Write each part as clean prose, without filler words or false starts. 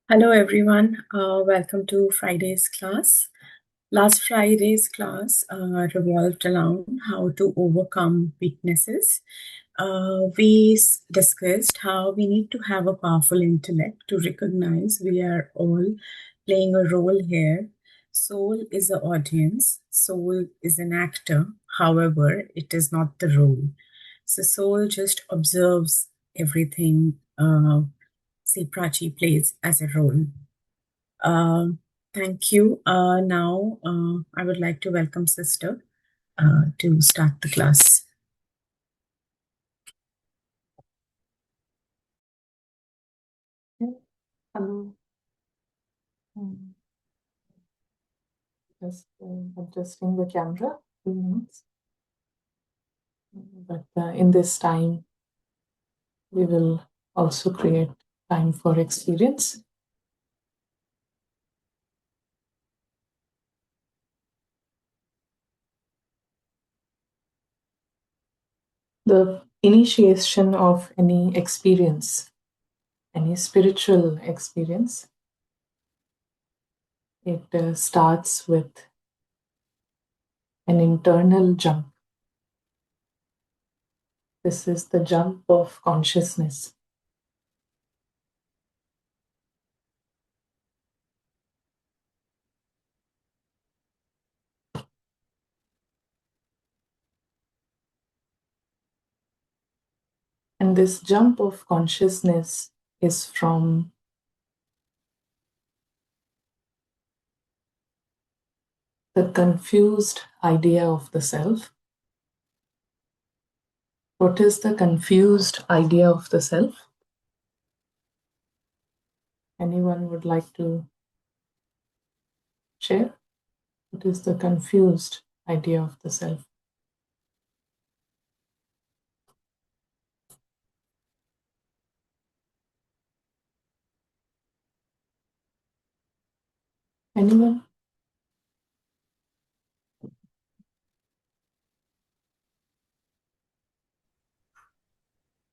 Hello everyone, welcome to Friday's class. Last Friday's class revolved around how to overcome weaknesses. We discussed how we need to have a powerful intellect to recognize we are all playing a role here. Soul is the audience, soul is an actor, however, it is not the role. So, soul just observes everything. See, Prachi plays as a role. Thank you. Now, I would like to welcome Sister to start the class. Hello. Just adjusting the camera. 2 minutes. But in this time, we will also create time for experience. The initiation of any experience, any spiritual experience, it starts with an internal jump. This is the jump of consciousness. And this jump of consciousness is from the confused idea of the self. What is the confused idea of the self? Anyone would like to share? What is the confused idea of the self? Anyone?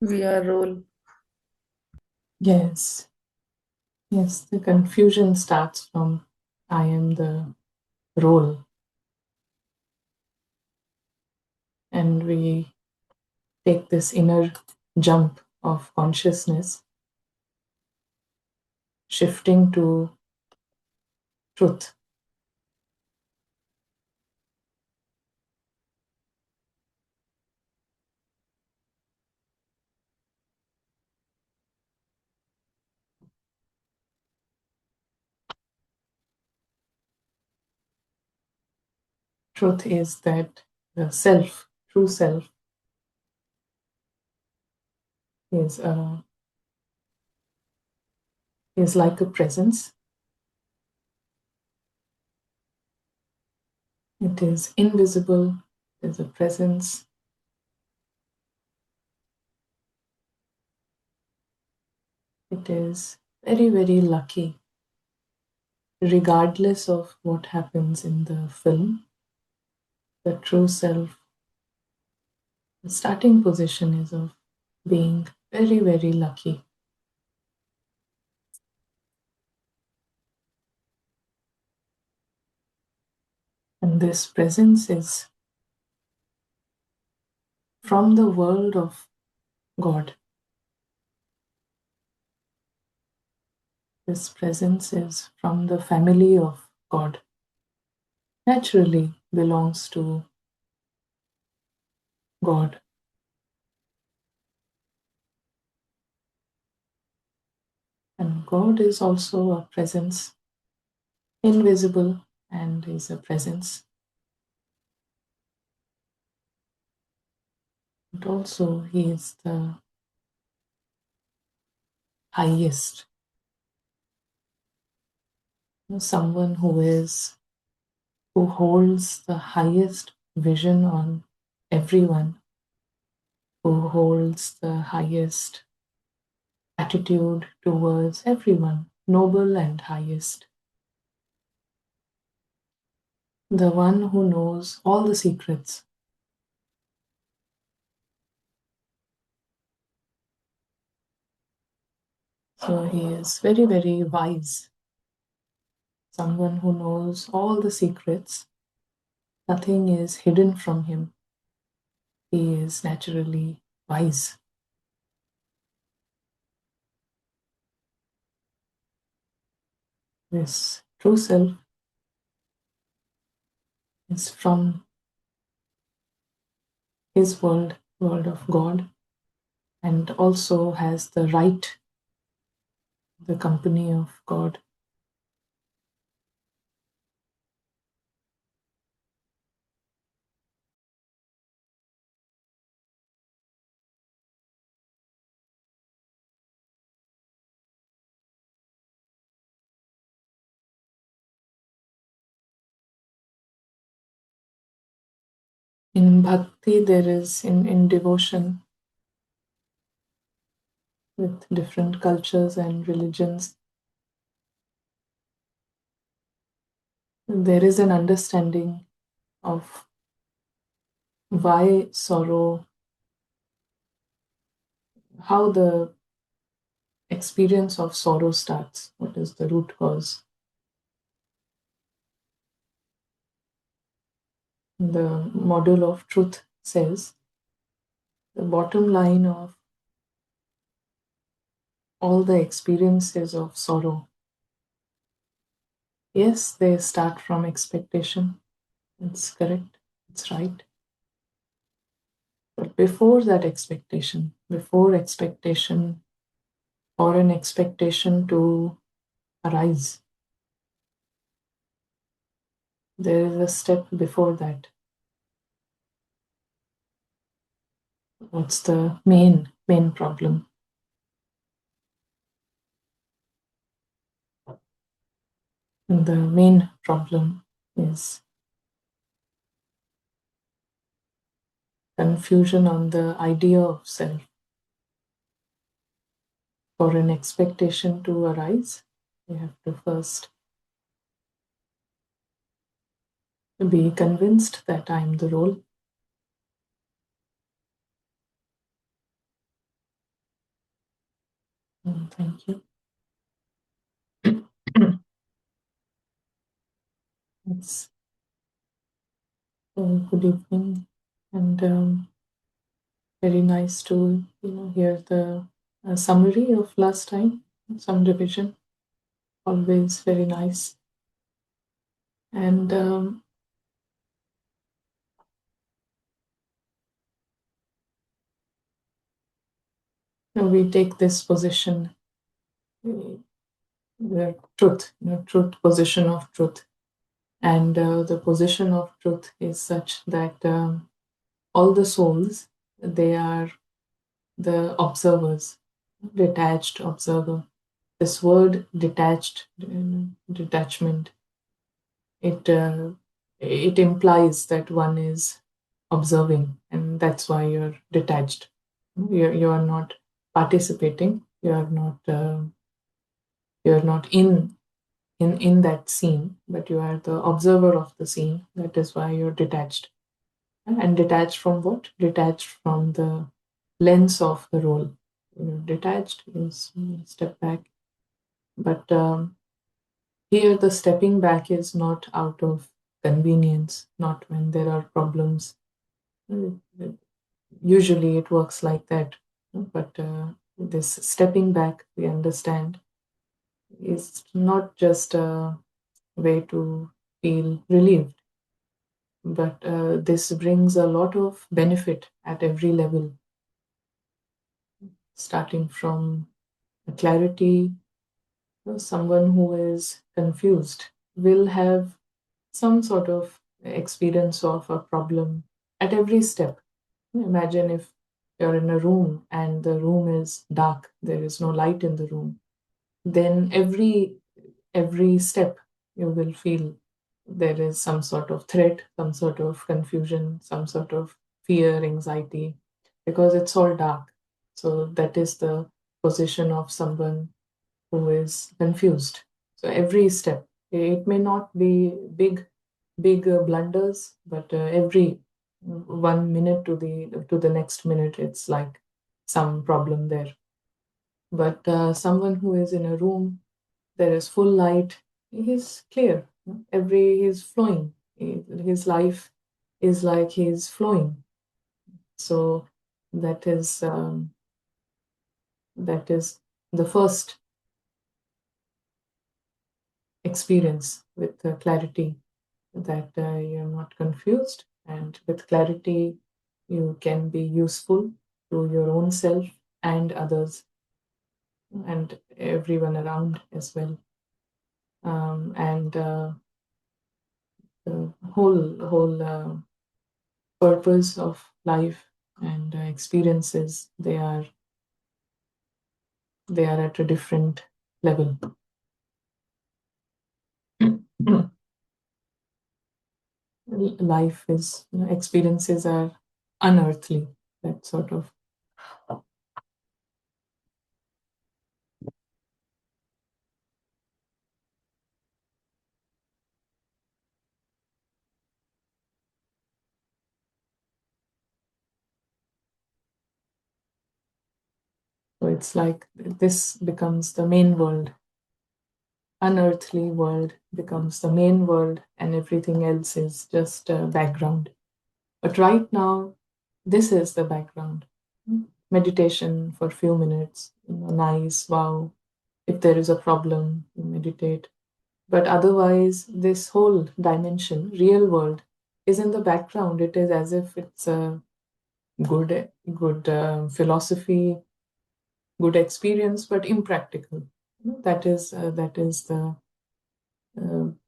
We are role. Yes. Yes, the confusion starts from I am the role. And we take this inner jump of consciousness, shifting to truth. Truth is that the self, true self, is like a presence. It is invisible. It is a presence. It is very, very lucky, regardless of what happens in the film. The true self, the starting position is of being very, very lucky. And this presence is from the world of God. This presence is from the family of God. Naturally belongs to God. And God is also a presence, invisible, and is a presence. But also, He is the highest. Someone who holds the highest vision on everyone, who holds the highest attitude towards everyone, noble and highest. The one who knows all the secrets. So he is very, very wise, someone who knows all the secrets. Nothing is hidden from him. He is naturally wise. This true self is from his world, world of God, and also has the right, the company of God. In bhakti, there is in devotion with different cultures and religions, there is an understanding of why sorrow, how the experience of sorrow starts, what is the root cause. The model of truth says the bottom line of all the experiences of sorrow, yes, they start from expectation. It's correct, it's right. But before expectation or an expectation to arise, there is a step before that. What's the main problem? And the main problem is confusion on the idea of self. For an expectation to arise, you have to first be convinced that I am the role. Thank you. It's good evening, and very nice to hear the summary of last time, some revision. Always very nice. And we take this position, the truth, truth, position of truth. And the position of truth is such that all the souls, they are the observers, detached observer. This word detached, detachment, it implies that one is observing, and that's why you're detached. You are not participating. You are not in that scene, but you are the observer of the scene. That is why you're detached. And detached from what? Detached from the lens of the role. Detached is step back. But here, the stepping back is not out of convenience, not when there are problems. Uh, Usually it works like that. But this stepping back, we understand, is not just a way to feel relieved, but this brings a lot of benefit at every level, starting from clarity. Someone who is confused will have some sort of experience of a problem at every step. Imagine if you're in a room and the room is dark, there is no light in the room, then every step you will feel there is some sort of threat, some sort of confusion, some sort of fear, anxiety, because it's all dark. So that is the position of someone who is confused. So every step, it may not be big blunders, but every 1 minute to the next minute, it's like some problem there. But someone who is in a room, there is full light, he's clear. He's flowing. His life is like he's flowing. So that is um, that is the first experience with clarity, that you're not confused, and with clarity you can be useful to your own self and others and everyone around as well. And the whole purpose of life and experiences, they are at a different level. Life is, experiences are unearthly, that sort of. So it's like this becomes the main world. Unearthly world becomes the main world, and everything else is just background. But right now, this is the background. Meditation for a few minutes, nice, wow. If there is a problem, you meditate. But otherwise, this whole dimension, real world, is in the background. It is as if it's a good philosophy, good experience, but impractical. That is the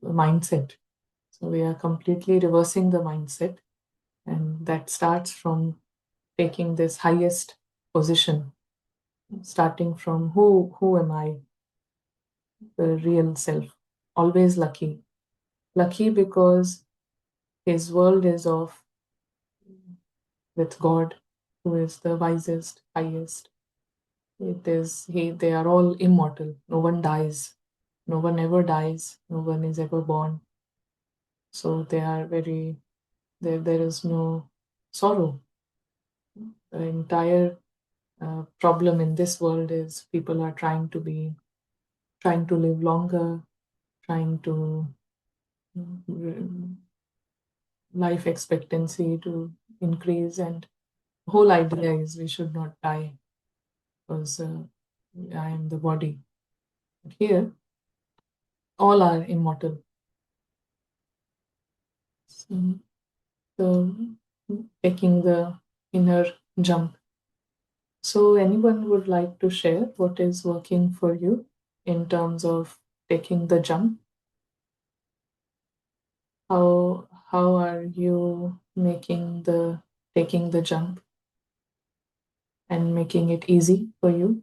mindset. So we are completely reversing the mindset, and that starts from taking this highest position, starting from who am I, the real self. Always lucky because his world is of with God, who is the wisest, highest. It is he. They are all immortal. No one dies. No one ever dies. No one is ever born. So they are very. There is no sorrow. The entire problem in this world is people are trying to live longer, trying to life expectancy to increase, and the whole idea is we should not die because I am the body. But here, all are immortal. So, so taking the inner jump. So, anyone would like to share what is working for you in terms of taking the jump? How are you making the taking the jump and making it easy for you?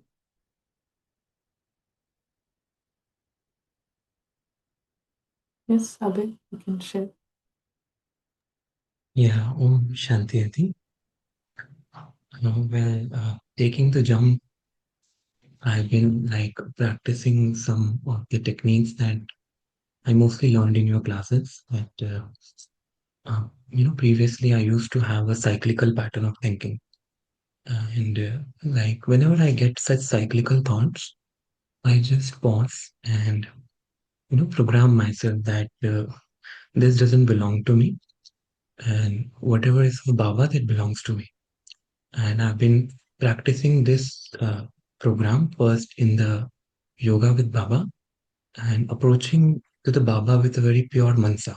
Yes, Abhay, you can share. Yeah, Shanti, I think. Taking the jump, I've been like practicing some of the techniques that I mostly learned in your classes. Previously I used to have a cyclical pattern of thinking. And like whenever I get such cyclical thoughts, I just pause and, program myself that this doesn't belong to me. And whatever is for Baba, that belongs to me. And I've been practicing this program first in the yoga with Baba and approaching to the Baba with a very pure mansa,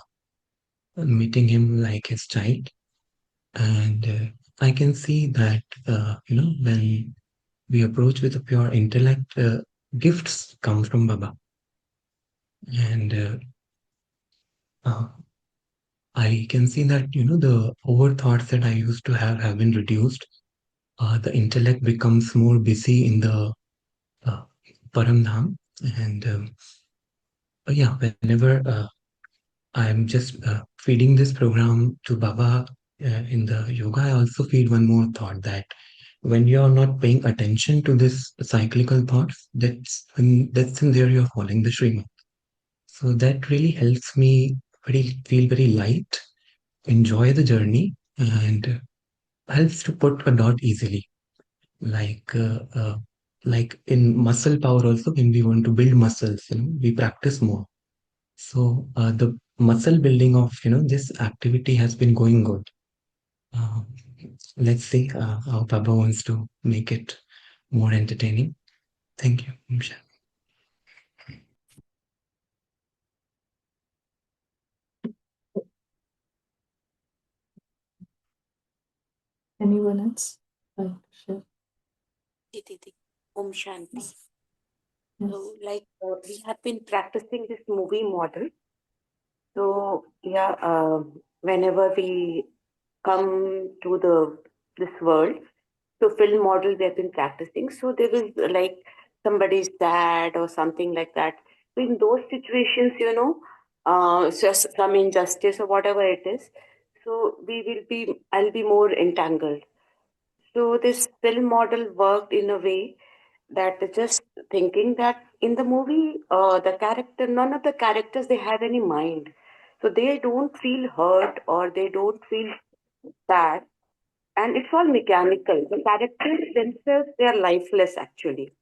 meeting him like his child. And I can see that, when we approach with a pure intellect, gifts come from Baba. And uh, I can see that, the over thoughts that I used to have been reduced. The intellect becomes more busy in the uh, Param Dham. And yeah, whenever I'm just feeding this program to Baba in the yoga, I also feed one more thought that when you're not paying attention to this cyclical thoughts, that's in there you're following the Srimad. So that really helps me feel very light, enjoy the journey, and helps to put a dot easily. Like like in muscle power also, when we want to build muscles, we practice more. So the muscle building of this activity has been going good. uh, let's see how Baba wants to make it more entertaining. Thank you, Umsha. Anyone else like to share? Didi, Om Shanti. Yes. So, like, we have been practicing this movie model. So, yeah, whenever we come to this world, so film model we have been practicing. So there is like somebody's dad or something like that. So in those situations, just some injustice or whatever it is. So I'll be more entangled. So this film model worked in a way that just thinking that in the movie, none of the characters, they have any mind. So they don't feel hurt or they don't feel sad. And it's all mechanical. The characters themselves, they are lifeless actually.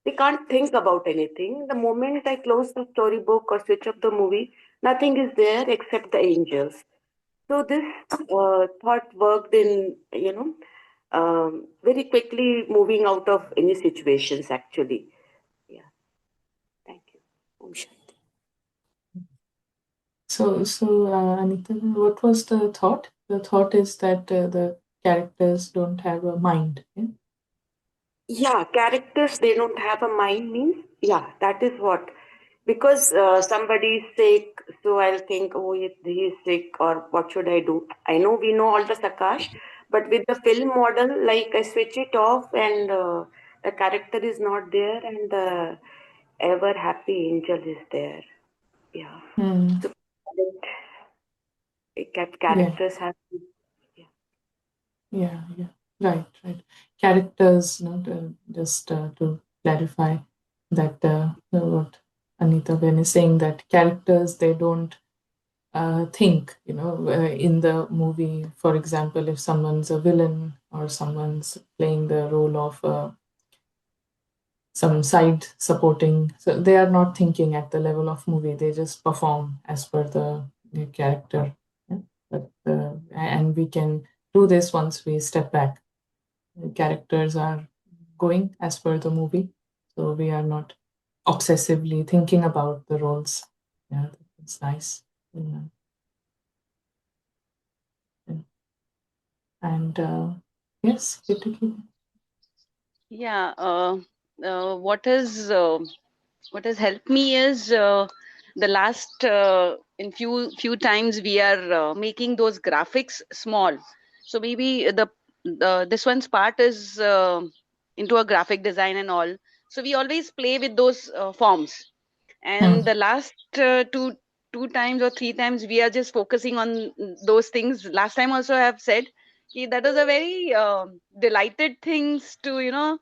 They can't think about anything. The moment I close the storybook or switch off the movie, nothing is there except the angels. So this thought worked in, very quickly moving out of any situations actually. Yeah, thank you. Om Shanti. So, Anita, what was the thought? The thought is that the characters don't have a mind. Yeah? Yeah, characters, they don't have a mind means, yeah, that is what. Because somebody is sick, so I'll think, oh, he is sick, or what should I do? I know we know all the Sakash, but with the film model, like I switch it off and the character is not there and the ever happy angel is there. Yeah. Hmm. So Yeah, characters have. Yeah. yeah. Right, right. Characters, just to clarify that what Anita Ben is saying, that characters, they don't think, in the movie, for example, if someone's a villain or someone's playing the role of some side supporting, so they are not thinking at the level of movie, they just perform as per the character. Yeah? But and we can do this once we step back. The characters are going as per the movie, so we are not obsessively thinking about the roles. Yeah, it's nice. Yeah. Yeah. And yes, Kitty. Yeah, what what has helped me is the last in few times we are making those graphics small. So maybe the this one's part is into a graphic design and all. So we always play with those forms. And the last two times or three times we are just focusing on those things. Last time also I have said that was a very delighted things to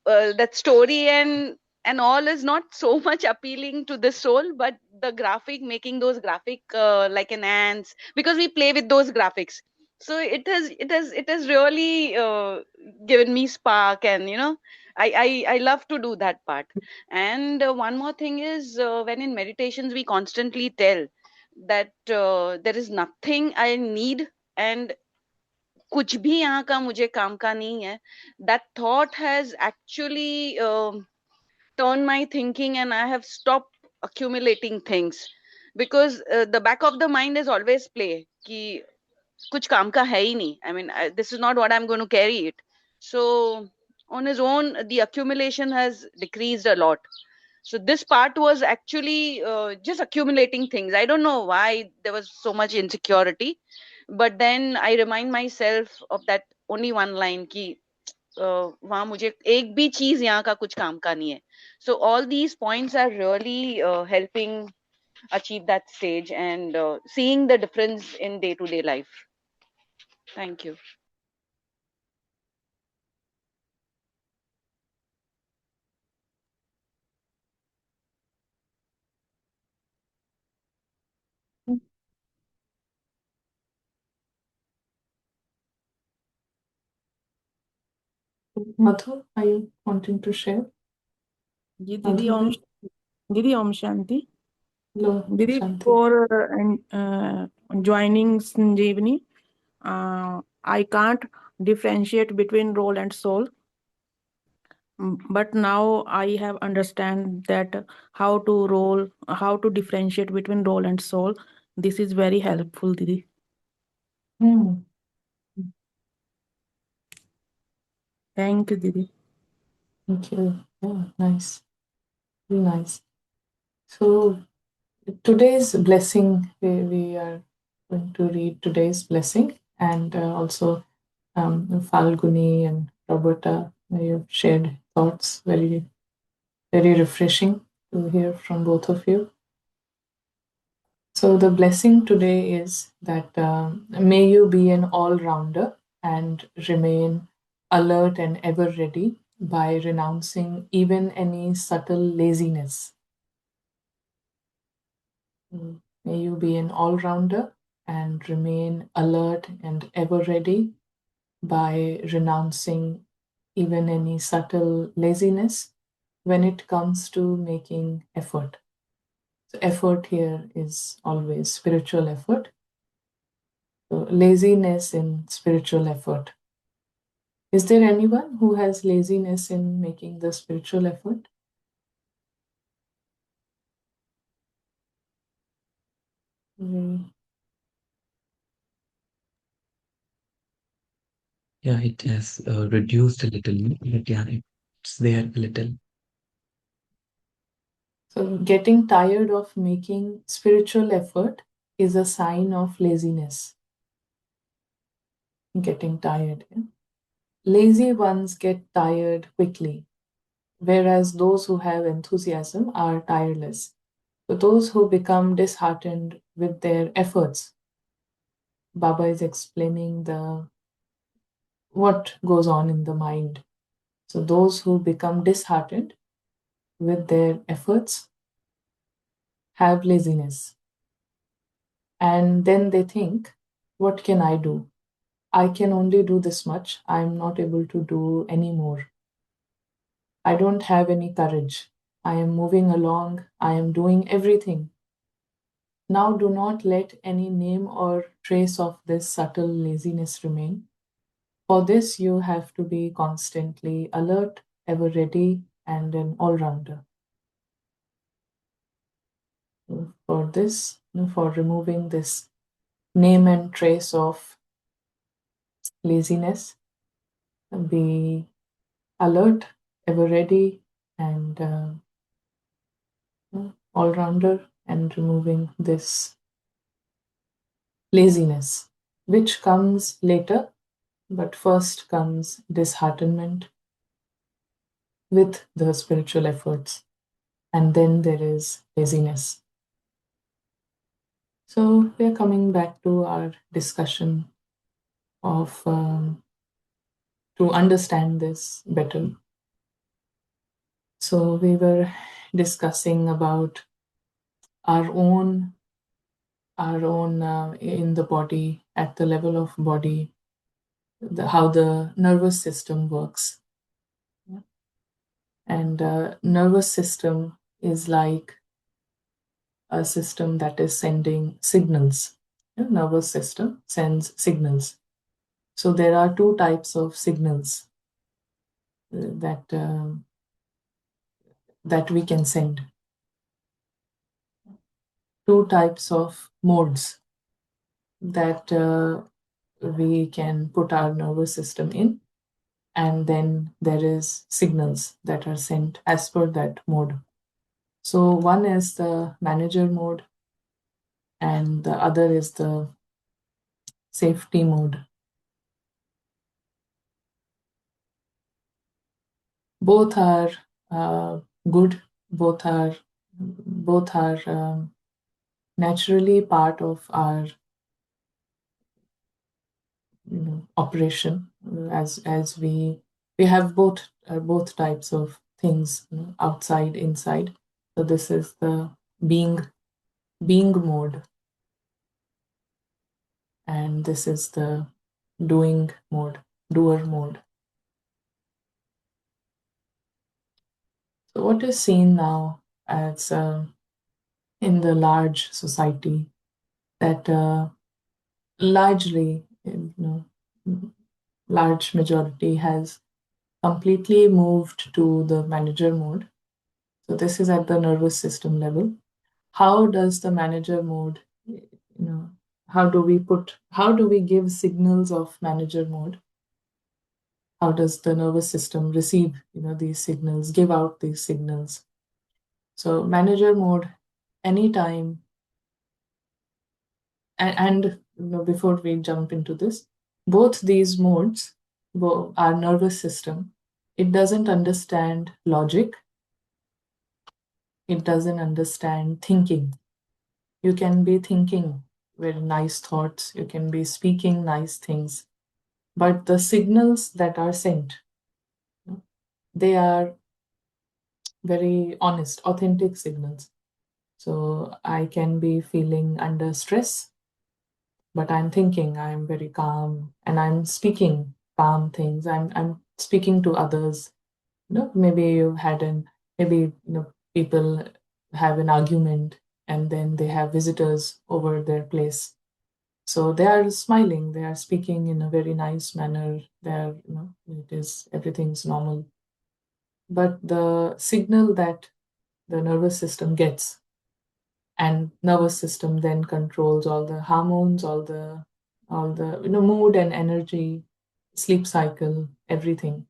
that story and all is not so much appealing to the soul, but the graphic, making those graphic like an ants, because we play with those graphics. So it has really given me spark, and I love to do that part. And one more thing is, when in meditations we constantly tell that there is nothing I need, and कुछ भी यहाँ का मुझे काम का नहीं है. That thought has actually turned my thinking, and I have stopped accumulating things, because the back of the mind is always play कि कुछ काम का है ही नहीं. I mean, this is not what I'm going to carry it. So on his own, the accumulation has decreased a lot. So this part was actually just accumulating things. I don't know why there was so much insecurity, but then I remind myself of that only one line कि वहां मुझे एक भी चीज यहाँ का कुछ काम का नहीं है. So all these points are really helping achieve that stage, and seeing the difference in day to day life. Thank you. Madhu, are you wanting to share? जी दीदी ओम शांति Hello, दीदी Shanti. for joining Sanjeevani I can't differentiate between role and soul. But now I have understand that how to differentiate between role and soul. This is very helpful, Didi. Thank you, Didi. Thank you. Yeah, nice. Very nice. So today's blessing, we are going to read today's blessing, and also Falguni and Roberta, you've shared thoughts, very, very refreshing to hear from both of you. So the blessing today is that may you be an all-rounder and remain alert and ever ready by renouncing even any subtle laziness. May you be an all-rounder and remain alert and ever ready by renouncing even any subtle laziness when it comes to making effort. So effort here is always spiritual effort. So laziness in spiritual effort. Is there anyone who has laziness in making the spiritual effort? Yeah, it has reduced a little, but yeah, it's there a little. So getting tired of making spiritual effort is a sign of laziness. Getting tired. Yeah? Lazy ones get tired quickly, whereas those who have enthusiasm are tireless. So those who become disheartened with their efforts, Baba is explaining what goes on in the mind. So those who become disheartened with their efforts have laziness. And then they think, what can I do? I can only do this much. I'm not able to do any more. I don't have any courage. I am moving along. I am doing everything. Now do not let any name or trace of this subtle laziness remain. For this, you have to be constantly alert, ever ready, and an all-rounder. For this, for removing this name and trace of laziness, be alert, ever ready, and all-rounder, and removing this laziness, which comes later, but first comes disheartenment with the spiritual efforts, and then there is laziness. So we are coming back to our discussion of to understand this better. So we were discussing about our own in the body, at the level of body, how the nervous system works. And nervous system is like a system that is sending signals. The nervous system sends signals. So there are two types of signals that we can send. Two types of modes that we can put our nervous system in, and then there is signals that are sent as per that mode. So one is the manager mode, and the other is the safety mode. Both are good. Both are naturally part of our operation, as we have both types of things, outside, inside. So this is the being mode, and this is the doing mode, doer mode. So what is seen now as in the large society that largely, large majority has completely moved to the manager mode. So this is at the nervous system level. How does the manager mode, how do we give signals of manager mode? How does the nervous system receive, these signals, give out these signals? So manager mode, anytime, and before we jump into this, both these modes, our nervous system, it doesn't understand logic, it doesn't understand thinking. You can be thinking very nice thoughts, you can be speaking nice things, but the signals that are sent, they are very honest, authentic signals. So I can be feeling under stress, but I'm thinking I'm very calm and I'm speaking calm things. I'm speaking to others. Maybe you've had maybe people have an argument and then they have visitors over their place. So they are smiling, they are speaking in a very nice manner. They're, everything's normal. But the signal that the nervous system gets, and nervous system then controls all the hormones, all the mood and energy, sleep cycle, everything.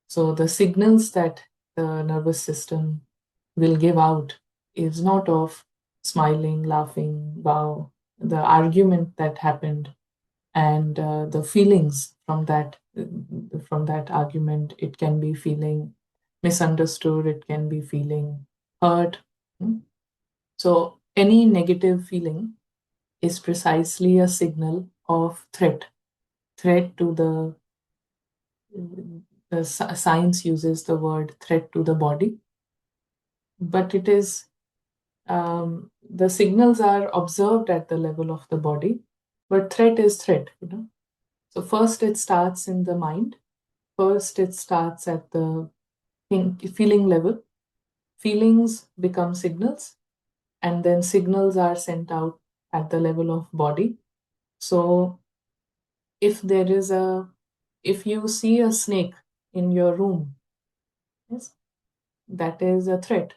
So the signals that the nervous system will give out is not of smiling, laughing, wow, the argument that happened, and the feelings from that argument. It can be feeling misunderstood, it can be feeling hurt. So any negative feeling is precisely a signal of threat to the science uses the word threat to the body, but it is the signals are observed at the level of the body, but threat is threat. So first it starts in the mind. First it starts at the feeling level. Feelings become signals, and then signals are sent out at the level of body. So if you see a snake in your room, yes, that is a threat.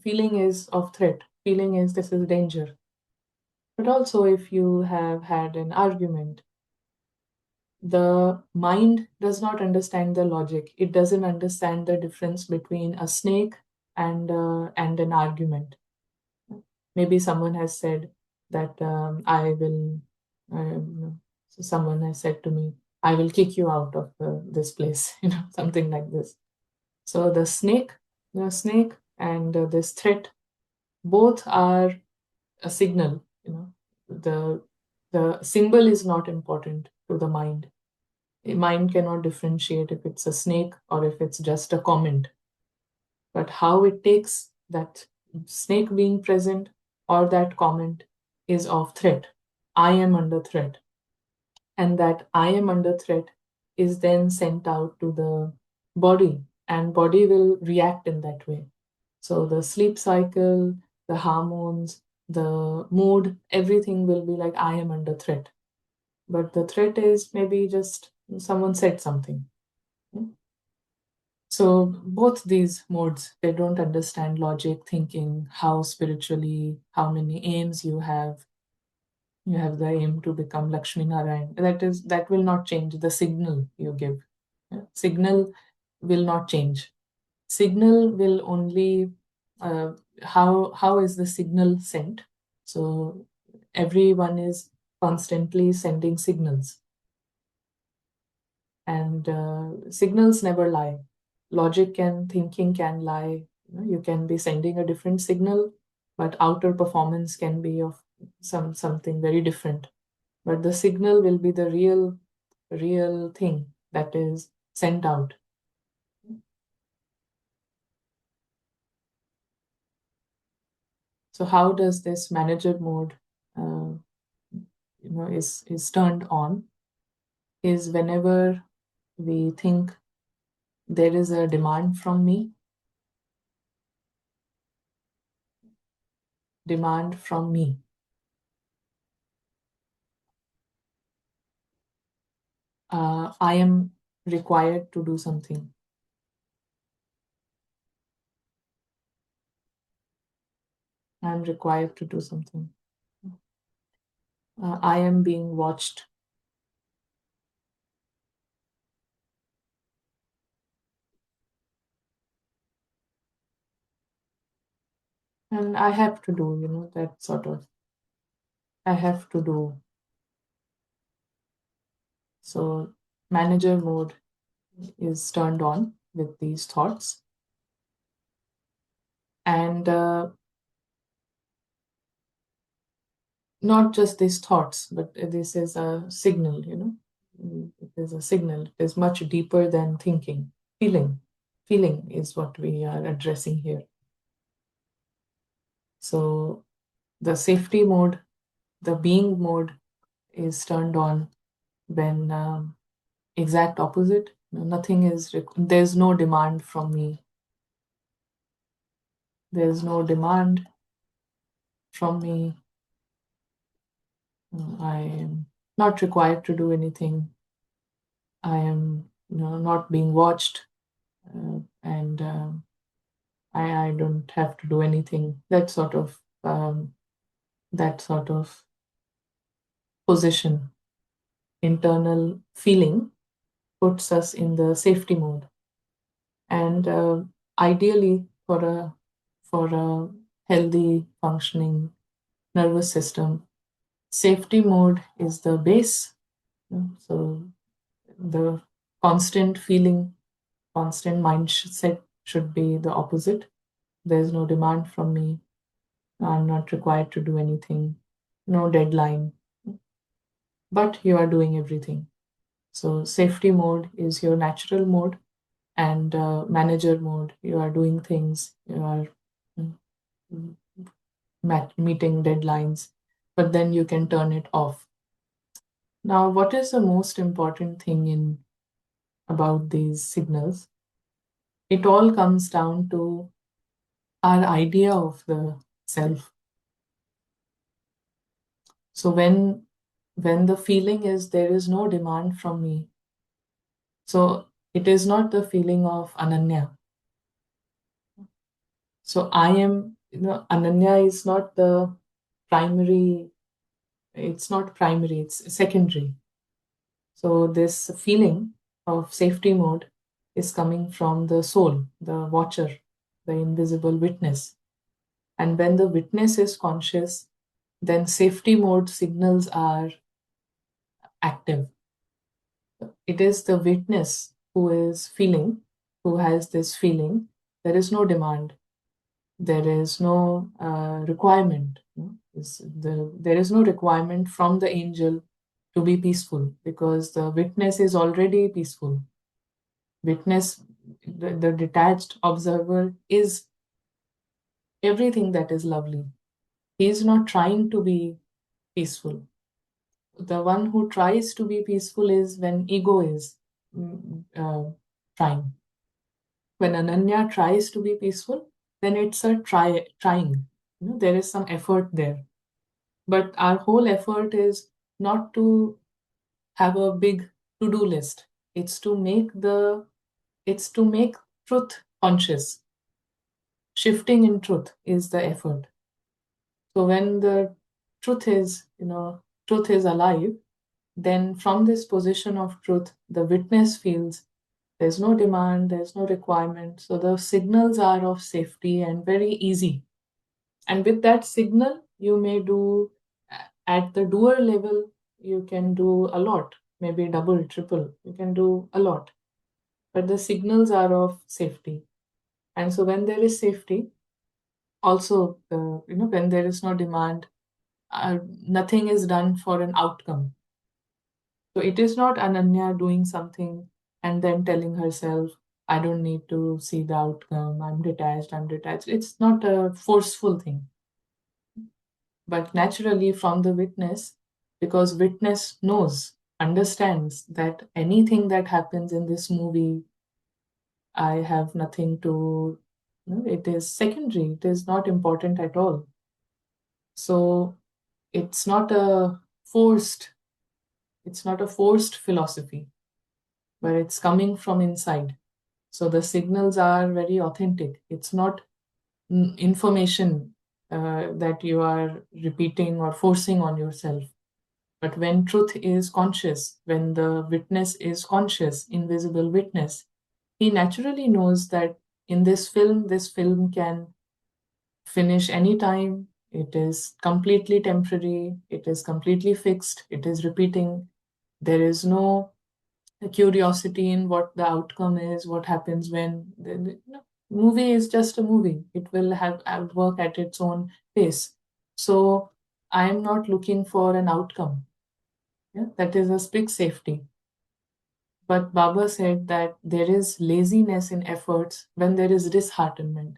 Feeling is of threat. Feeling is this is danger. But also if you have had an argument, the mind does not understand the logic. It doesn't understand the difference between a snake and an argument. Maybe someone has said that I will. So someone has said to me, "I will kick you out of this place," something like this. So the snake and this threat, both are a signal. The symbol is not important to the mind. The mind cannot differentiate if it's a snake or if it's just a comment. But how it takes that snake being present or that comment is of threat. I am under threat. And that I am under threat is then sent out to the body, and body will react in that way. So the sleep cycle, the hormones, the mood, everything will be like I am under threat. But the threat is maybe just someone said something. So both these modes, they don't understand logic, thinking, how spiritually, how many aims you have. You have the aim to become Lakshmi Narayan. That will not change the signal you give. Signal will not change. Signal will only how is the signal sent? So everyone is constantly sending signals, and signals never lie. Logic and thinking can lie. You can be sending a different signal, but outer performance can be of something very different. But the signal will be the real thing that is sent out. So how does this manager mode is turned on is whenever we think there is a demand from me, demand from me. I am required to do something. I am required to do something. I am being watched. And I have to do, that sort of, I have to do. So manager mode is turned on with these thoughts. And not just these thoughts, but this is a signal, It is a signal. It is much deeper than thinking. Feeling. Feeling is what we are addressing here. So the safety mode, the being mode is turned on when exact opposite. Nothing is, there's no demand from me. There's no demand from me. I am not required to do anything. I am not being watched, and I don't have to do anything. That sort of position, internal feeling, puts us in the safety mode. And ideally, for a healthy, functioning nervous system, safety mode is the base. So the constant feeling, constant mindset should be the opposite. There's no demand from me. I'm not required to do anything. No deadline. But you are doing everything. So safety mode is your natural mode, and manager mode, you are doing things, you are meeting deadlines, but then you can turn it off. Now, what is the most important thing about these signals? It all comes down to our idea of the self. So when the feeling is there is no demand from me, so it is not the feeling of Ananya. So I am, Ananya is not the primary, it's not primary, it's secondary. So this feeling of safety mode is coming from the soul, the watcher, the invisible witness. And when the witness is conscious, then safety mode signals are active. It is the witness who is feeling, who has this feeling. There is no demand. There is no requirement. There is no requirement from the angel to be peaceful, because the witness is already peaceful. Witness, the detached observer, is everything that is lovely. He is not trying to be peaceful. The one who tries to be peaceful is when ego is trying. When Ananya tries to be peaceful, then it's a trying. There is some effort there. But our whole effort is not to have a big to-do list. It's to make truth conscious. Shifting in truth is the effort. So when the truth is alive, then from this position of truth, the witness feels there's no demand, there's no requirement. So the signals are of safety and very easy. And with that signal, you may do, at the doer level, you can do a lot, maybe double, triple, you can do a lot. But the signals are of safety. And so when there is safety, also, when there is no demand, nothing is done for an outcome. So it is not Ananya doing something and then telling herself, I don't need to see the outcome, I'm detached. It's not a forceful thing. But naturally from the witness, because witness knows, understands that anything that happens in this movie, I have nothing to, it is secondary, it is not important at all. So it's not a forced philosophy, but it's coming from inside. So the signals are very authentic. It's not information that you are repeating or forcing on yourself. But when truth is conscious, when the witness is conscious, invisible witness, he naturally knows that in this film can finish anytime. It is completely temporary. It is completely fixed. It is repeating. There is no curiosity in what the outcome is, what happens when. Movie is just a movie. It will have work at its own pace. So I am not looking for an outcome. Yeah, that is a big safety. But Baba said that there is laziness in efforts when there is disheartenment.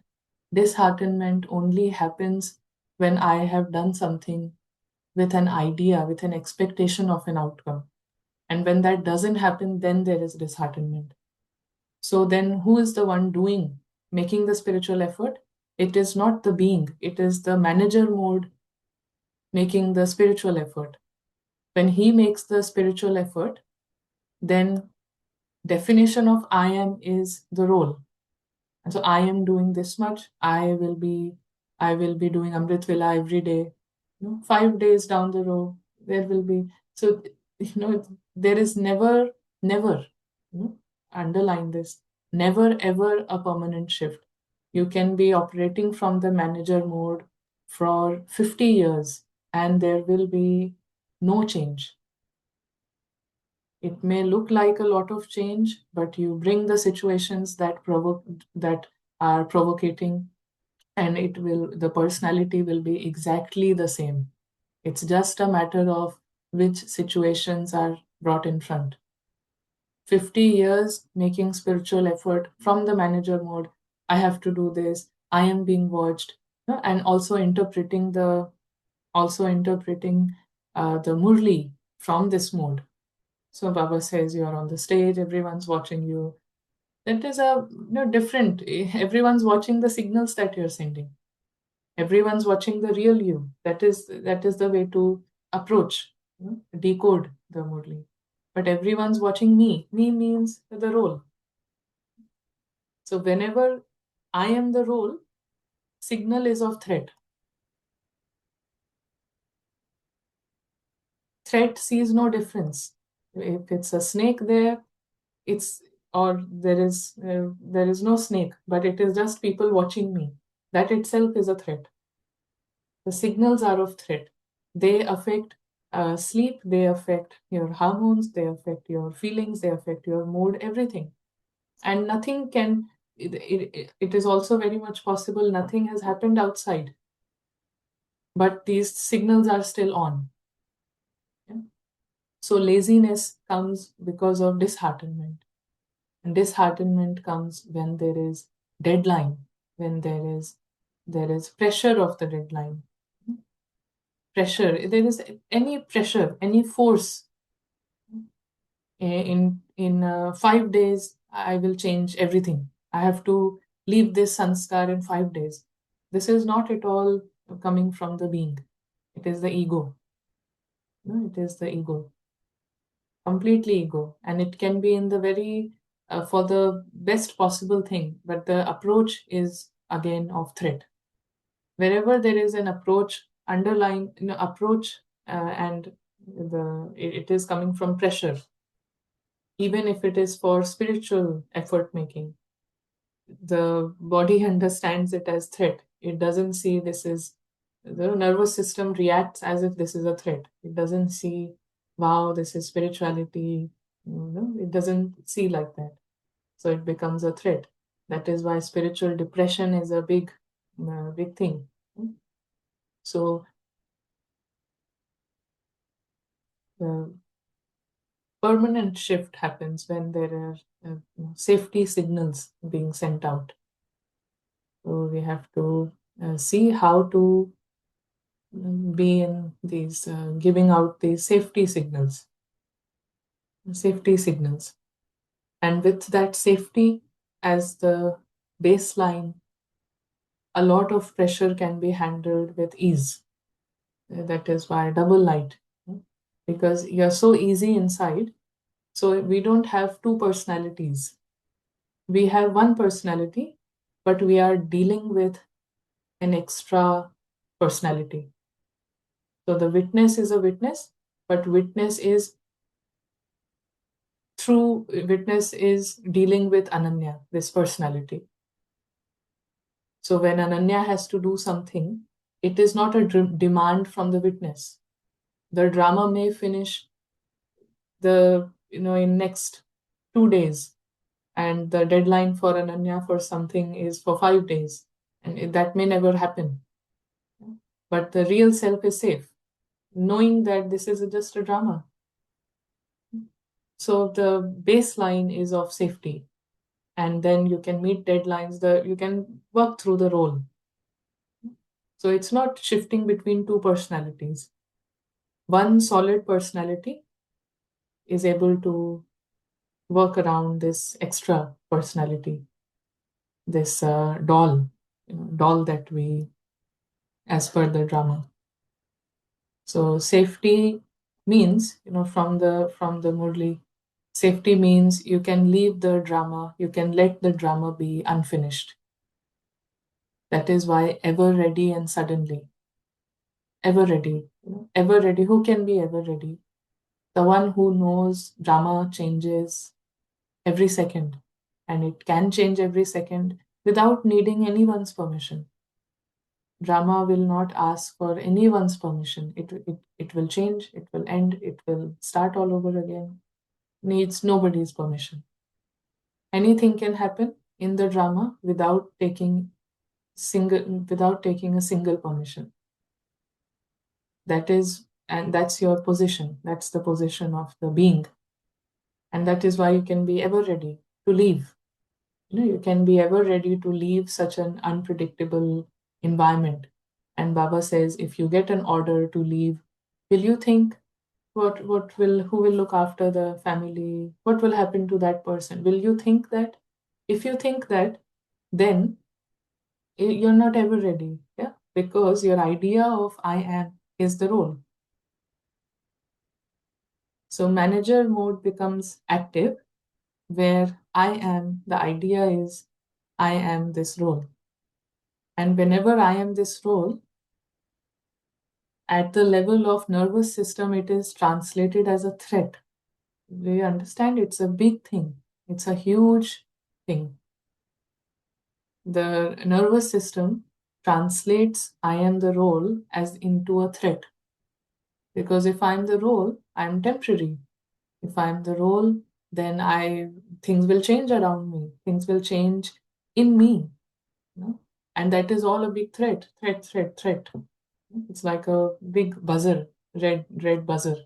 Disheartenment only happens when I have done something with an idea, with an expectation of an outcome. And when that doesn't happen, then there is disheartenment. So then who is the one making the spiritual effort? It is not the being, it is the manager mode making the spiritual effort. When he makes the spiritual effort, then definition of I am is the role. And so I am doing this much. I will be doing Amrit Vela every day. 5 days down the road, there will be. So there is never, underline this, never ever a permanent shift. You can be operating from the manager mode for 50 years and there will be no change. It may look like a lot of change, but you bring the situations that are provocating, and the personality will be exactly the same. It's just a matter of which situations are brought in front. 50 years making spiritual effort from the manager mode. I have to do this. I am being watched, and also interpreting the Murli from this mode. So Baba says you're on the stage, everyone's watching you. That is different. Everyone's watching the signals that you're sending. Everyone's watching the real you. That is the way to approach, decode the Murli. But everyone's watching me. Me means the role. So whenever I am the role, signal is of threat. Threat sees no difference. If it's a snake there, there is no snake, but it is just people watching me. That itself is a threat. The signals are of threat. They affect sleep, they affect your hormones, they affect your feelings, they affect your mood, everything. And nothing can, it is also very much possible nothing has happened outside, but these signals are still on. Yeah? So laziness comes because of disheartenment. And disheartenment comes when there is deadline, when there is pressure of the deadline. Pressure, there is any pressure, any force. In 5 days, I will change everything. I have to leave this sanskar in 5 days. This is not at all coming from the being. It is the ego. It is the ego. Completely ego. And it can be in the very, for the best possible thing, but the approach is again of threat. Wherever there is an approach, underlying approach, and it is coming from pressure, even if it is for spiritual effort making, the body understands it as threat. It doesn't see this is, the nervous system reacts as if this is a threat. It doesn't see, wow, this is spirituality. It doesn't see like that. So it becomes a threat. That is why spiritual depression is a big thing. So the permanent shift happens when there are safety signals being sent out. So we have to see how to be in these, giving out these safety signals. And with that safety as the baseline, a lot of pressure can be handled with ease. That is why double light, because you're so easy inside. So we don't have two personalities. We have one personality, but we are dealing with an extra personality. So the witness is a witness, but witness is dealing with Ananya, this personality. So when Ananya has to do something, it is not a demand from the witness. The drama may finish in next 2 days, and the deadline for Ananya for something is for 5 days, and that may never happen. But the real self is safe, knowing that this is just a drama. So the baseline is of safety, and then you can meet deadlines, you can work through the role. So it's not shifting between two personalities. One solid personality is able to work around this extra personality, this doll that we, as per the drama. So safety means, from the Murli, safety means you can leave the drama, you can let the drama be unfinished. That is why ever ready and suddenly. Ever ready, ever ready. Who can be ever ready? The one who knows drama changes every second, and it can change every second without needing anyone's permission. Drama will not ask for anyone's permission. It will change, it will end, it will start all over again. Needs nobody's permission. Anything can happen in the drama without taking a single permission. That's your position. That's the position of the being. And that is why you can be ever ready to leave. You can be ever ready to leave such an unpredictable environment. And Baba says, if you get an order to leave, will you think who will look after the family? What will happen to that person? Will you think that? If you think that, then you're not ever ready, yeah? Because your idea of I am is the role. So manager mode becomes active, where I am, the idea is I am this role. And whenever I am this role, at the level of nervous system, it is translated as a threat. Do you understand? It's a big thing. It's a huge thing. The nervous system translates I am the role as into a threat. Because if I'm the role, I'm temporary. If I'm the role, then things will change around me. Things will change in me. And that is all a big threat. Threat. It's like a big buzzer, red buzzer.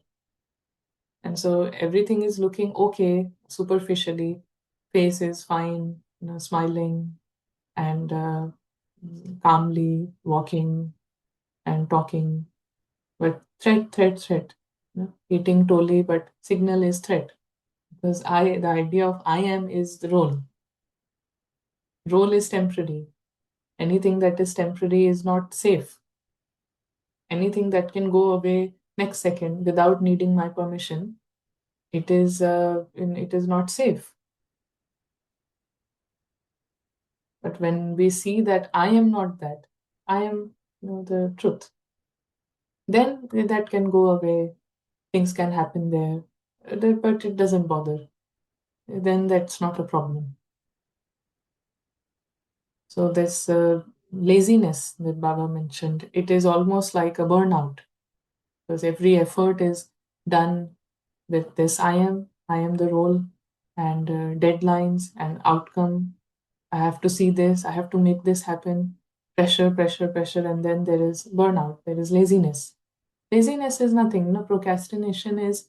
And so everything is looking okay superficially. Face is fine, smiling and calmly walking and talking. But threat. Eating totally, but signal is threat. Because the idea of I am is the role. Role is temporary. Anything that is temporary is not safe. Anything that can go away next second without needing my permission, it is not safe. But when we see that I am not that, I am the truth, then that can go away. Things can happen there, but it doesn't bother. Then that's not a problem. So this laziness that Baba mentioned, it is almost like a burnout, because every effort is done with this I am the role, and deadlines and outcome. I have to see this, I have to make this happen. Pressure, and then there is burnout, there is laziness. Laziness is nothing. Procrastination is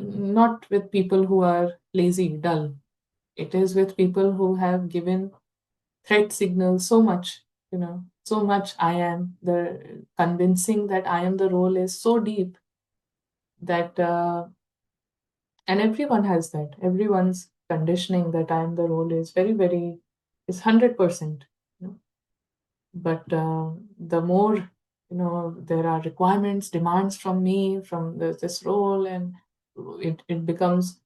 not with people who are lazy, dull. It is with people who have given threat signals so much, so much I am. The convincing that I am the role is so deep that, and everyone has that. Everyone's conditioning that I am the role is very, very, is 100%. But the more there are requirements, demands from me, from this role, and it becomes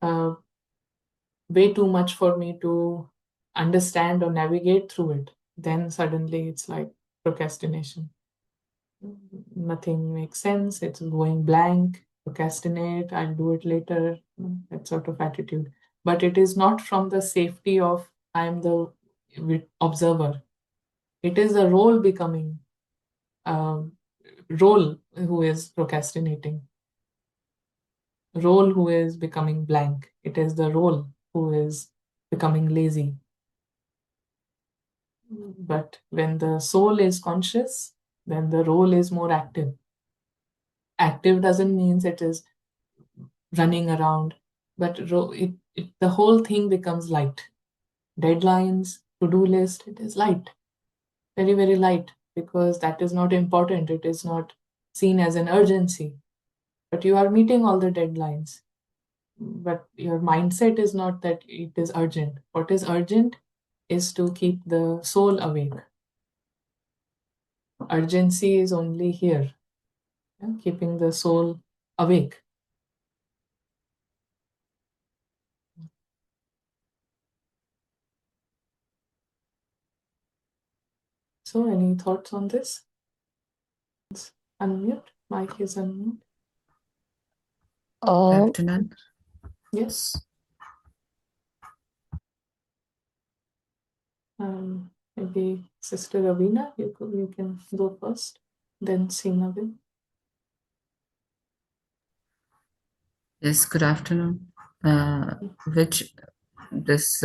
way too much for me to understand or navigate through it. Then suddenly it's like procrastination. Nothing makes sense. It's going blank. Procrastinate. I'll do it later. That sort of attitude. But it is not from the safety of I'm the observer. It is the role becoming role who is procrastinating, role who is becoming blank. It is the role who is becoming lazy. But when the soul is conscious, then the role is more active. Active doesn't mean it is running around, but the whole thing becomes light. Deadlines, to-do list, it is light, very, very light, because that is not important. It is not seen as an urgency. But you are meeting all the deadlines. But your mindset is not that it is urgent. What is urgent is to keep the soul awake. Urgency is only here, keeping the soul awake. So, any thoughts on this? Unmute. Mic is unmute. Afternoon. Yes. Maybe Sister Ravina, you can go first, then Seema will. Yes, good afternoon. Which this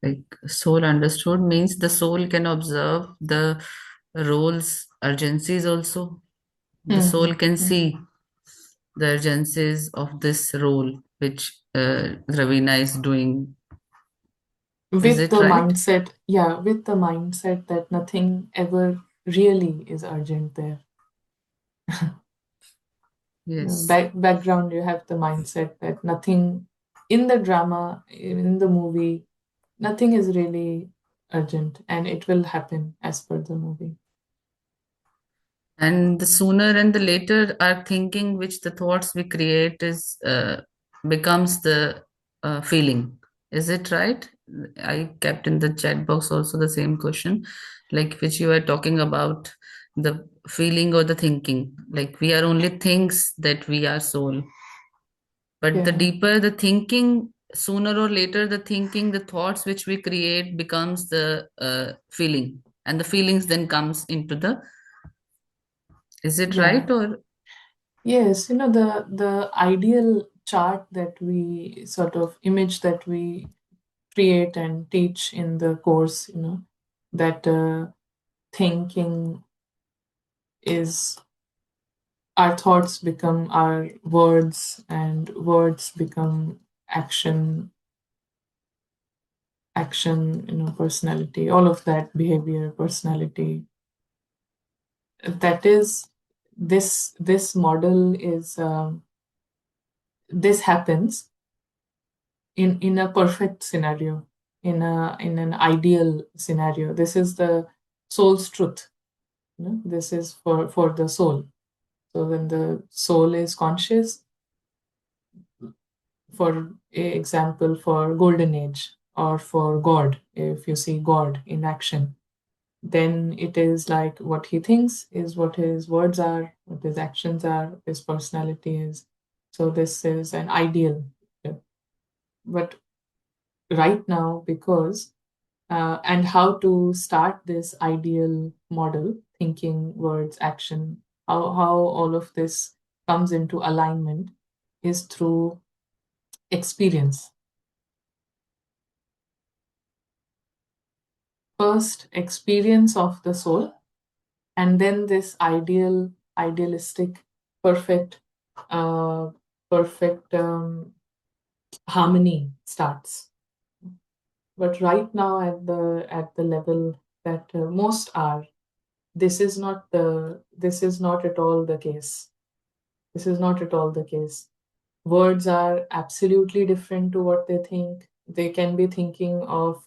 like soul understood means the soul can observe the roles, urgencies also. The soul can see the urgencies of this role which Ravina is doing. Is With it the right? mindset, with the mindset that nothing ever really is urgent there. Yes. Background, you have the mindset that nothing in the drama, in the movie, nothing is really urgent, and it will happen as per the movie. And the sooner and the later our thinking, which the thoughts we create is becomes the feeling. Is it right? I kept in the chat box also the same question, like which you were talking about, the feeling or the thinking. Like we are only things that we are soul. But the deeper the thinking, sooner or later the thinking, the thoughts which we create becomes the feeling, and the feelings then comes into the. Is it right or? Yes, the ideal chart that we sort of image that we create and teach in the course, that thinking is our thoughts become our words, and words become action, personality, all of that, behavior, personality. That is, this model is, this happens in a perfect scenario, in an ideal scenario. This is the soul's truth. This is for the soul. So when the soul is conscious, for example, for golden age, or for God, if you see God in action, then it is like what he thinks is what his words are, what his actions are, what his personality is. So this is an ideal. But right now, because and how to start this ideal model, thinking, words, action, how all of this comes into alignment is through experience. First, experience of the soul, and then this idealistic, perfect harmony starts. But right now, at the level that most are, this is not at all the case. This is not at all the case. Words are absolutely different to what they think. They can be thinking of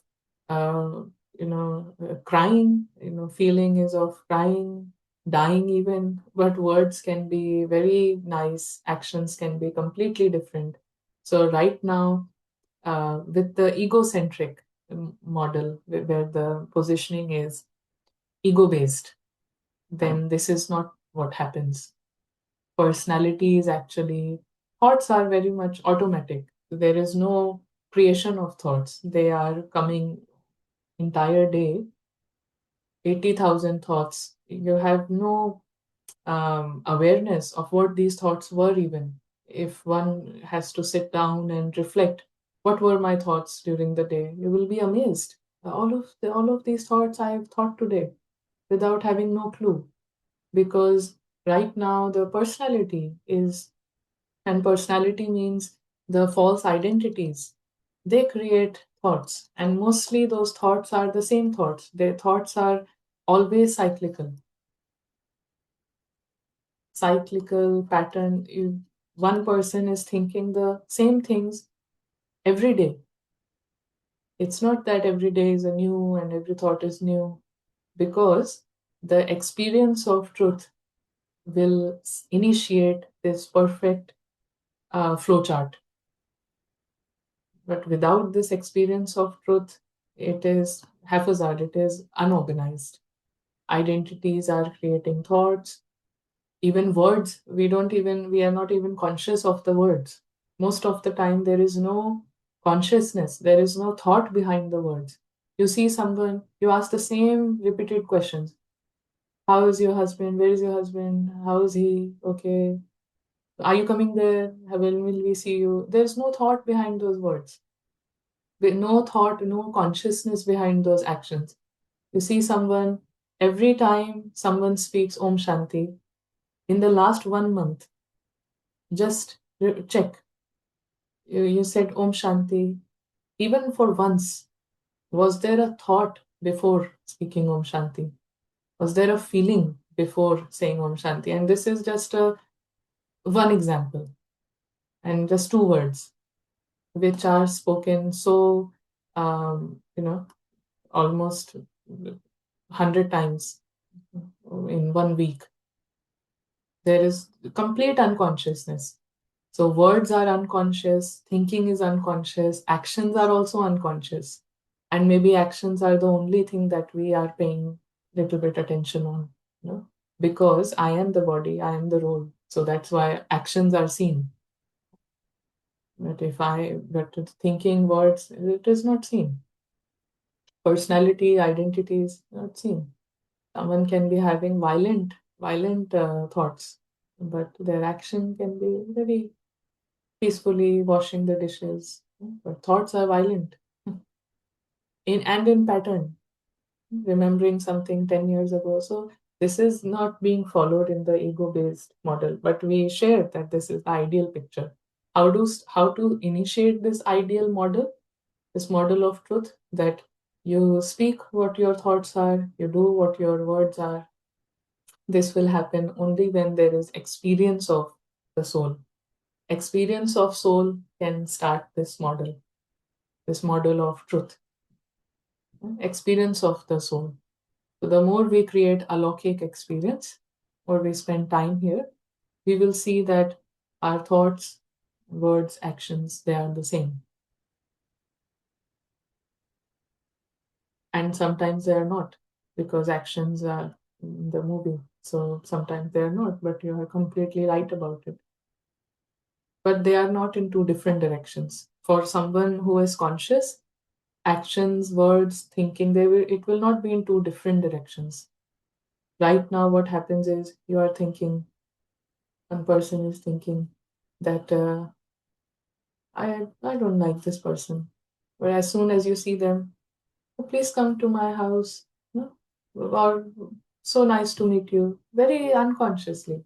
crying, feeling is of crying, dying even, but words can be very nice, actions can be completely different. So right now, with the egocentric model, where the positioning is ego-based, then this is not what happens. Personality is actually, thoughts are very much automatic. There is no creation of thoughts. They are coming entire day, 80,000 thoughts. You have no awareness of what these thoughts were even. If one has to sit down and reflect, what were my thoughts during the day? You will be amazed. All of these thoughts I have thought today without having no clue, because right now the personality is, and personality means the false identities. They create thoughts, and mostly those thoughts are the same thoughts. Their thoughts are always cyclical pattern. One person is thinking the same things every day. It's not that every day is a new and every thought is new, because the experience of truth will initiate this perfect flowchart. But without this experience of truth, it is haphazard, it is unorganized. Identities are creating thoughts, even words. We are not even conscious of the words. Most of the time, there is no consciousness, there is no thought behind the words. You see someone, you ask the same repeated questions. How is your husband? Where is your husband? How is he? Okay. Are you coming there? When will we see you? There's no thought behind those words. No thought, no consciousness behind those actions. You see someone, every time someone speaks Om Shanti, in the last 1 month, just check. You said Om Shanti, even for once. Was there a thought before speaking Om Shanti? Was there a feeling before saying Om Shanti? And this is just one example, and just 2 words, which are spoken so, almost 100 times in 1 week. There is complete unconsciousness. So words are unconscious, thinking is unconscious, actions are also unconscious. And maybe actions are the only thing that we are paying little bit attention on, because I am the body, I am the role. So that's why actions are seen. But thinking, words, it is not seen. Personality, identity is not seen. Someone can be having violent thoughts, but their action can be very peacefully washing the dishes. But thoughts are violent in pattern, remembering something 10 years ago. So this is not being followed in the ego-based model, but we share that this is the ideal picture. How to initiate this ideal model, this model of truth, that you speak what your thoughts are, you do what your words are. This will happen only when there is experience of the soul. Experience of soul can start this model of truth. Experience of the soul. So the more we create alokik experience, or we spend time here, we will see that our thoughts, words, actions, they are the same. And sometimes they are not, because actions are in the movie. So sometimes they are not, but you are completely right about it. But they are not in 2 different directions. For someone who is conscious, actions, words, thinking, it will not be in 2 different directions. Right now, what happens is you are thinking, one person is thinking that I don't like this person. But as soon as you see them, "Oh, please come to my house," or "so nice to meet you," very unconsciously.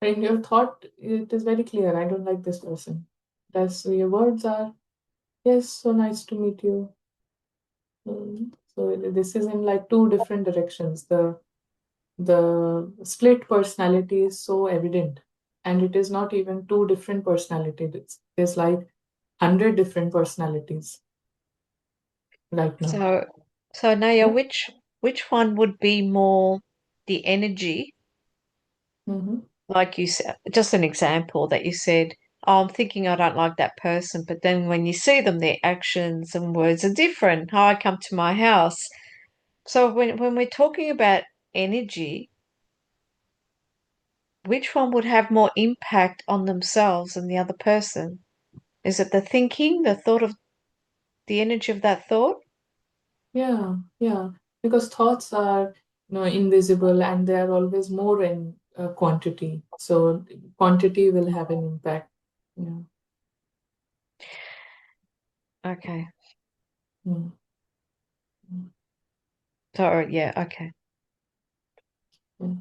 In your thought, it is very clear, I don't like this person. As your words are, "Yes, so nice to meet you." So this is in like 2 different directions. The split personality is so evident, and it is not even 2 different personalities. There's like 100 different personalities right now. So Naya, Yeah. which one would be more the energy? Like you said, just an example that you said, oh, I'm thinking I don't like that person, but then when you see them, their actions and words are different. How I come to my house. So when we're talking about energy, which one would have more impact on themselves than the other person? Is it the thinking, the thought of the energy of that thought? Yeah, because thoughts are, invisible, and they are always more in quantity. So quantity will have an impact. Yeah. Okay. Mm. So yeah, okay. Yeah.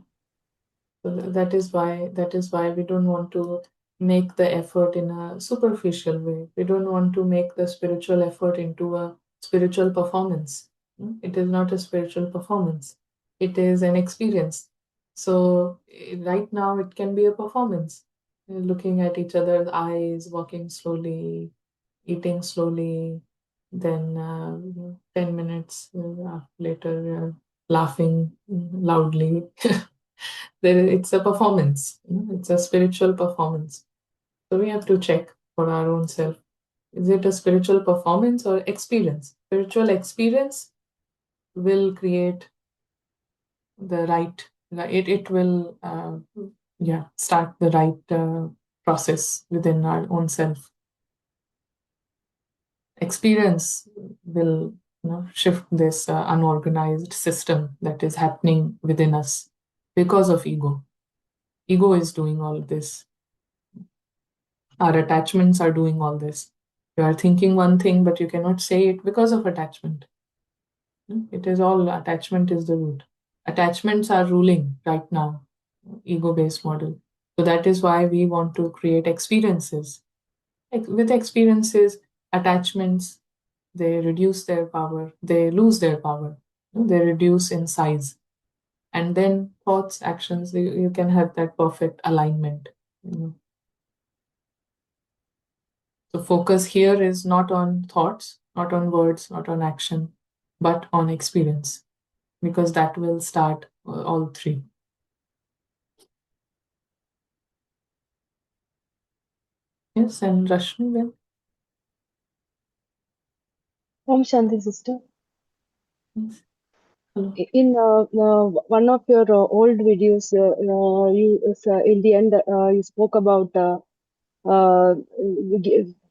So that is why we don't want to make the effort in a superficial way. We don't want to make the spiritual effort into a spiritual performance. It is not a spiritual performance. It is an experience. So right now it can be a performance. Looking at each other's eyes, walking slowly, eating slowly, then 10 minutes later laughing loudly. It's a performance, it's a spiritual performance. So we have to check for our own self. Is it a spiritual performance or experience? Spiritual experience will create the right, it will, start the right process within our own self. Experience will shift this unorganized system that is happening within us because of ego. Ego is doing all this. Our attachments are doing all this. You are thinking one thing, but you cannot say it because of attachment. It is all attachment is the root. Attachments are ruling right now, ego-based model. So that is why we want to create experiences. With experiences, attachments, they reduce their power, they lose their power, they reduce in size. And then thoughts, actions, you can have that perfect alignment. So focus here is not on thoughts, not on words, not on action, but on experience, because that will start all three. Yes, and Rashmi then? Om Shanti, sister. Yes. Hello. In one of your old videos, in the end you spoke about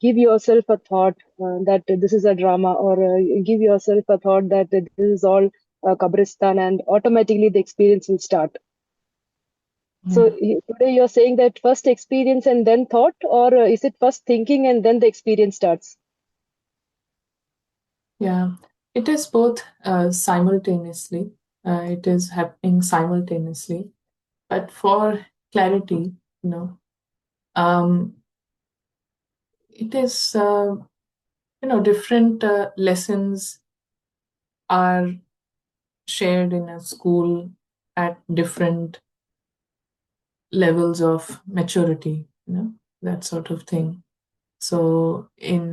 give yourself a thought that this is a drama, or give yourself a thought that this is all Kabristan, and automatically the experience will start. So today you're saying that first experience and then thought, or is it first thinking and then the experience starts? Yeah, it is both simultaneously. It is happening simultaneously. But for clarity, it is, different lessons are shared in a school at different levels of maturity, that sort of thing. So in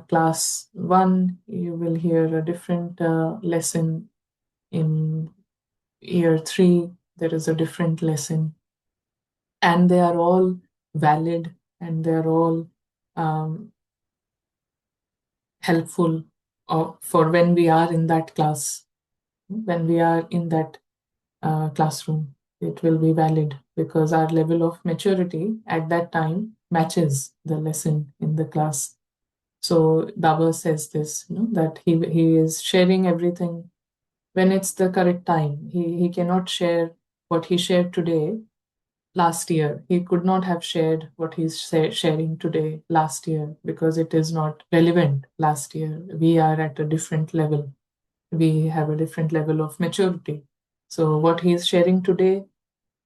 class 1, you will hear a different lesson. In year 3, there is a different lesson, and they are all valid, and they are all helpful for when we are in that class, when we are in that classroom. It will be valid because our level of maturity at that time matches the lesson in the class. So Baba says this, that he is sharing everything when it's the correct time. He cannot share what he shared today last year. He could not have shared what he's sharing today last year because it is not relevant last year. We are at a different level. We have a different level of maturity. So what he's sharing today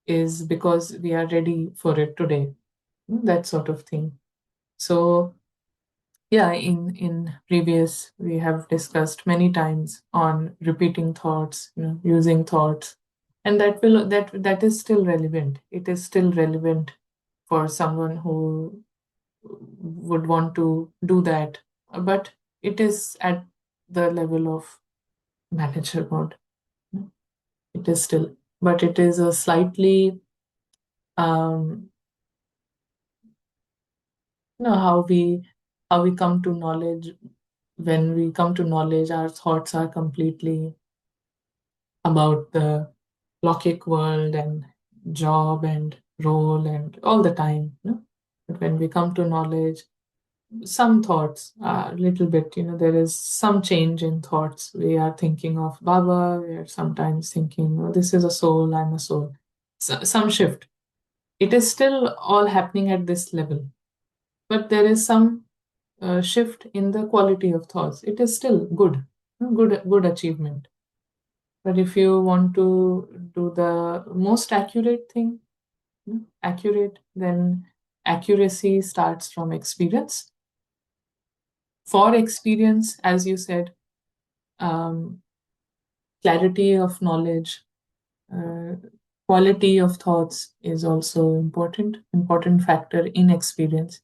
is because we are ready for it today, that sort of thing. So yeah, in previous we have discussed many times on repeating thoughts, using thoughts, and that is still relevant. It is still relevant for someone who would want to do that, but it is at the level of manager mode. It is still, but it is a slightly how we come to knowledge. When we come to knowledge, our thoughts are completely about the logic world and job and role and all the time. But when we come to knowledge, some thoughts are a little bit, there is some change in thoughts. We are thinking of Baba, we are sometimes thinking, oh, this is a soul, I'm a soul. Some shift. It is still all happening at this level, but there is some shift in the quality of thoughts. It is still good achievement. But if you want to do the most accurate thing, then accuracy starts from experience. For experience, as you said, clarity of knowledge, quality of thoughts is also important factor in experience,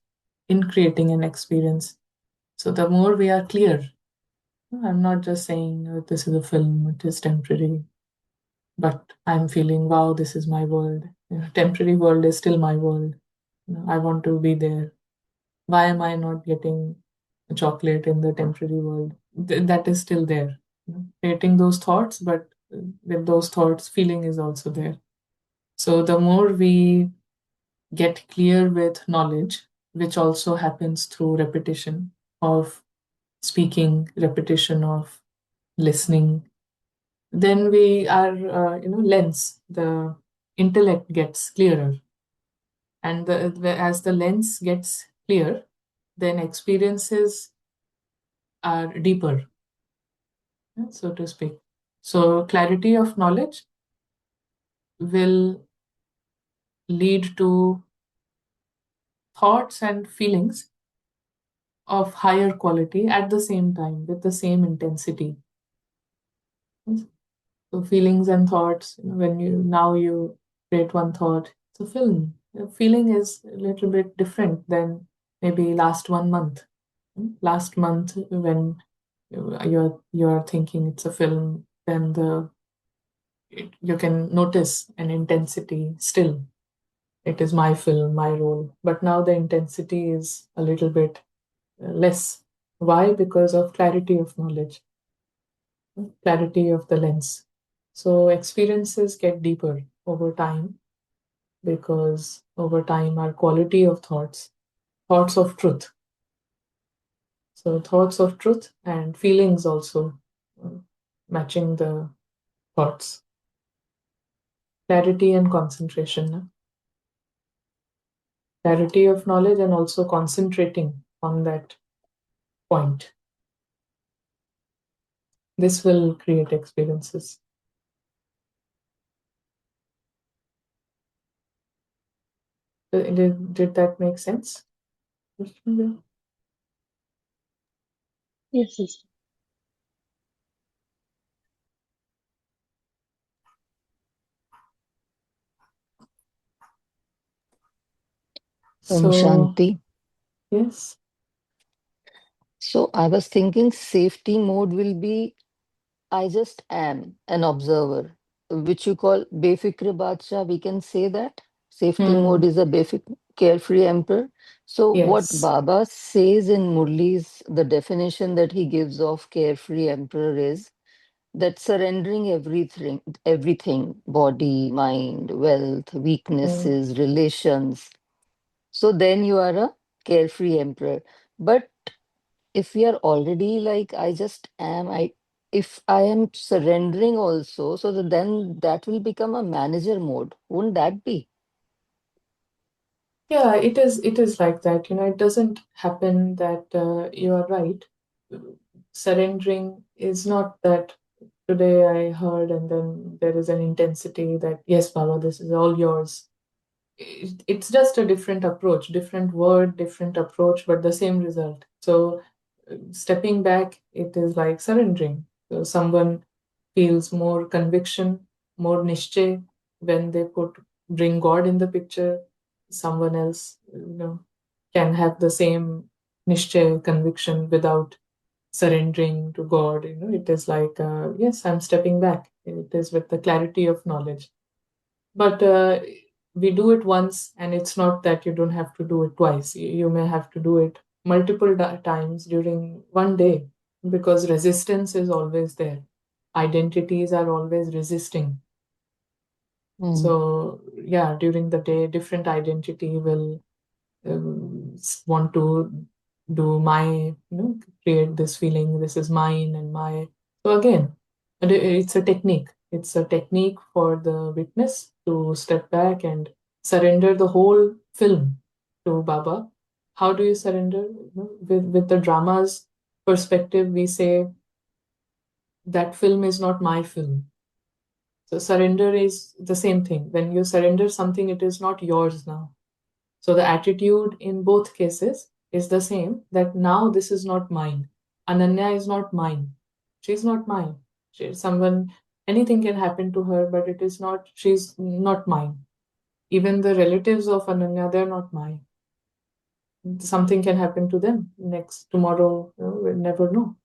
in creating an experience. So the more we are clear, I'm not just saying this is a film, it is temporary, but I'm feeling, wow, this is my world. Temporary world is still my world. I want to be there. Why am I not getting a chocolate in the temporary world? That is still there. Creating those thoughts, but with those thoughts, feeling is also there. So the more we get clear with knowledge, which also happens through repetition of speaking, repetition of listening, then we are, lens, the intellect gets clearer. And as the lens gets clear, then experiences are deeper, so to speak. So clarity of knowledge will lead to thoughts and feelings of higher quality at the same time with the same intensity. So feelings and thoughts, when you create one thought, it's a film. The feeling is a little bit different than maybe last 1 month. Last month, when you're thinking it's a film, then you can notice an intensity still. It is my film, my role. But now the intensity is a little bit less. Why? Because of clarity of knowledge, clarity of the lens. So experiences get deeper over time, because over time our quality of thoughts of truth. So thoughts of truth and feelings also matching the thoughts. Clarity and concentration. Clarity of knowledge and also concentrating on that point. This will create experiences. Did that make sense? Yes, yes. Om Shanti. Yes. So I was thinking safety mode will be I just am an observer, which you call Befikre Badshah. We can say that safety mode is a carefree emperor. So what Yes. Baba says in Murli's, the definition that he gives of carefree emperor is that surrendering everything, body, mind, wealth, weaknesses, relations. So then you are a carefree emperor. But if we are already like I just am, if I am surrendering also, so then that will become a manager mode. Wouldn't that be? Yeah, it is like that. It doesn't happen that you are right. Surrendering is not that today I heard and then there is an intensity that, yes, Baba, this is all yours. It's just a different approach, different word, different approach, but the same result. So stepping back, it is like surrendering. So someone feels more conviction, more nishchay when they bring God in the picture. Someone else, can have the same nishchay conviction without surrendering to God. It is like, yes, I'm stepping back. It is with the clarity of knowledge. But we do it once, and it's not that you don't have to do it twice. You may have to do it multiple times during one day, because resistance is always there. Identities are always resisting. So, yeah, during the day, different identity will want to do create this feeling, this is mine and my. So again, it's a technique. It's a technique for the witness to step back and surrender the whole film to Baba. How do you surrender? With the drama's perspective, we say that film is not my film. So surrender is the same thing. When you surrender something, it is not yours now. So the attitude in both cases is the same, that now this is not mine. Ananya is not mine. She's not mine. Anything can happen to her, but she's not mine. Even the relatives of Ananya, they're not mine. Something can happen to them tomorrow, we'll never know.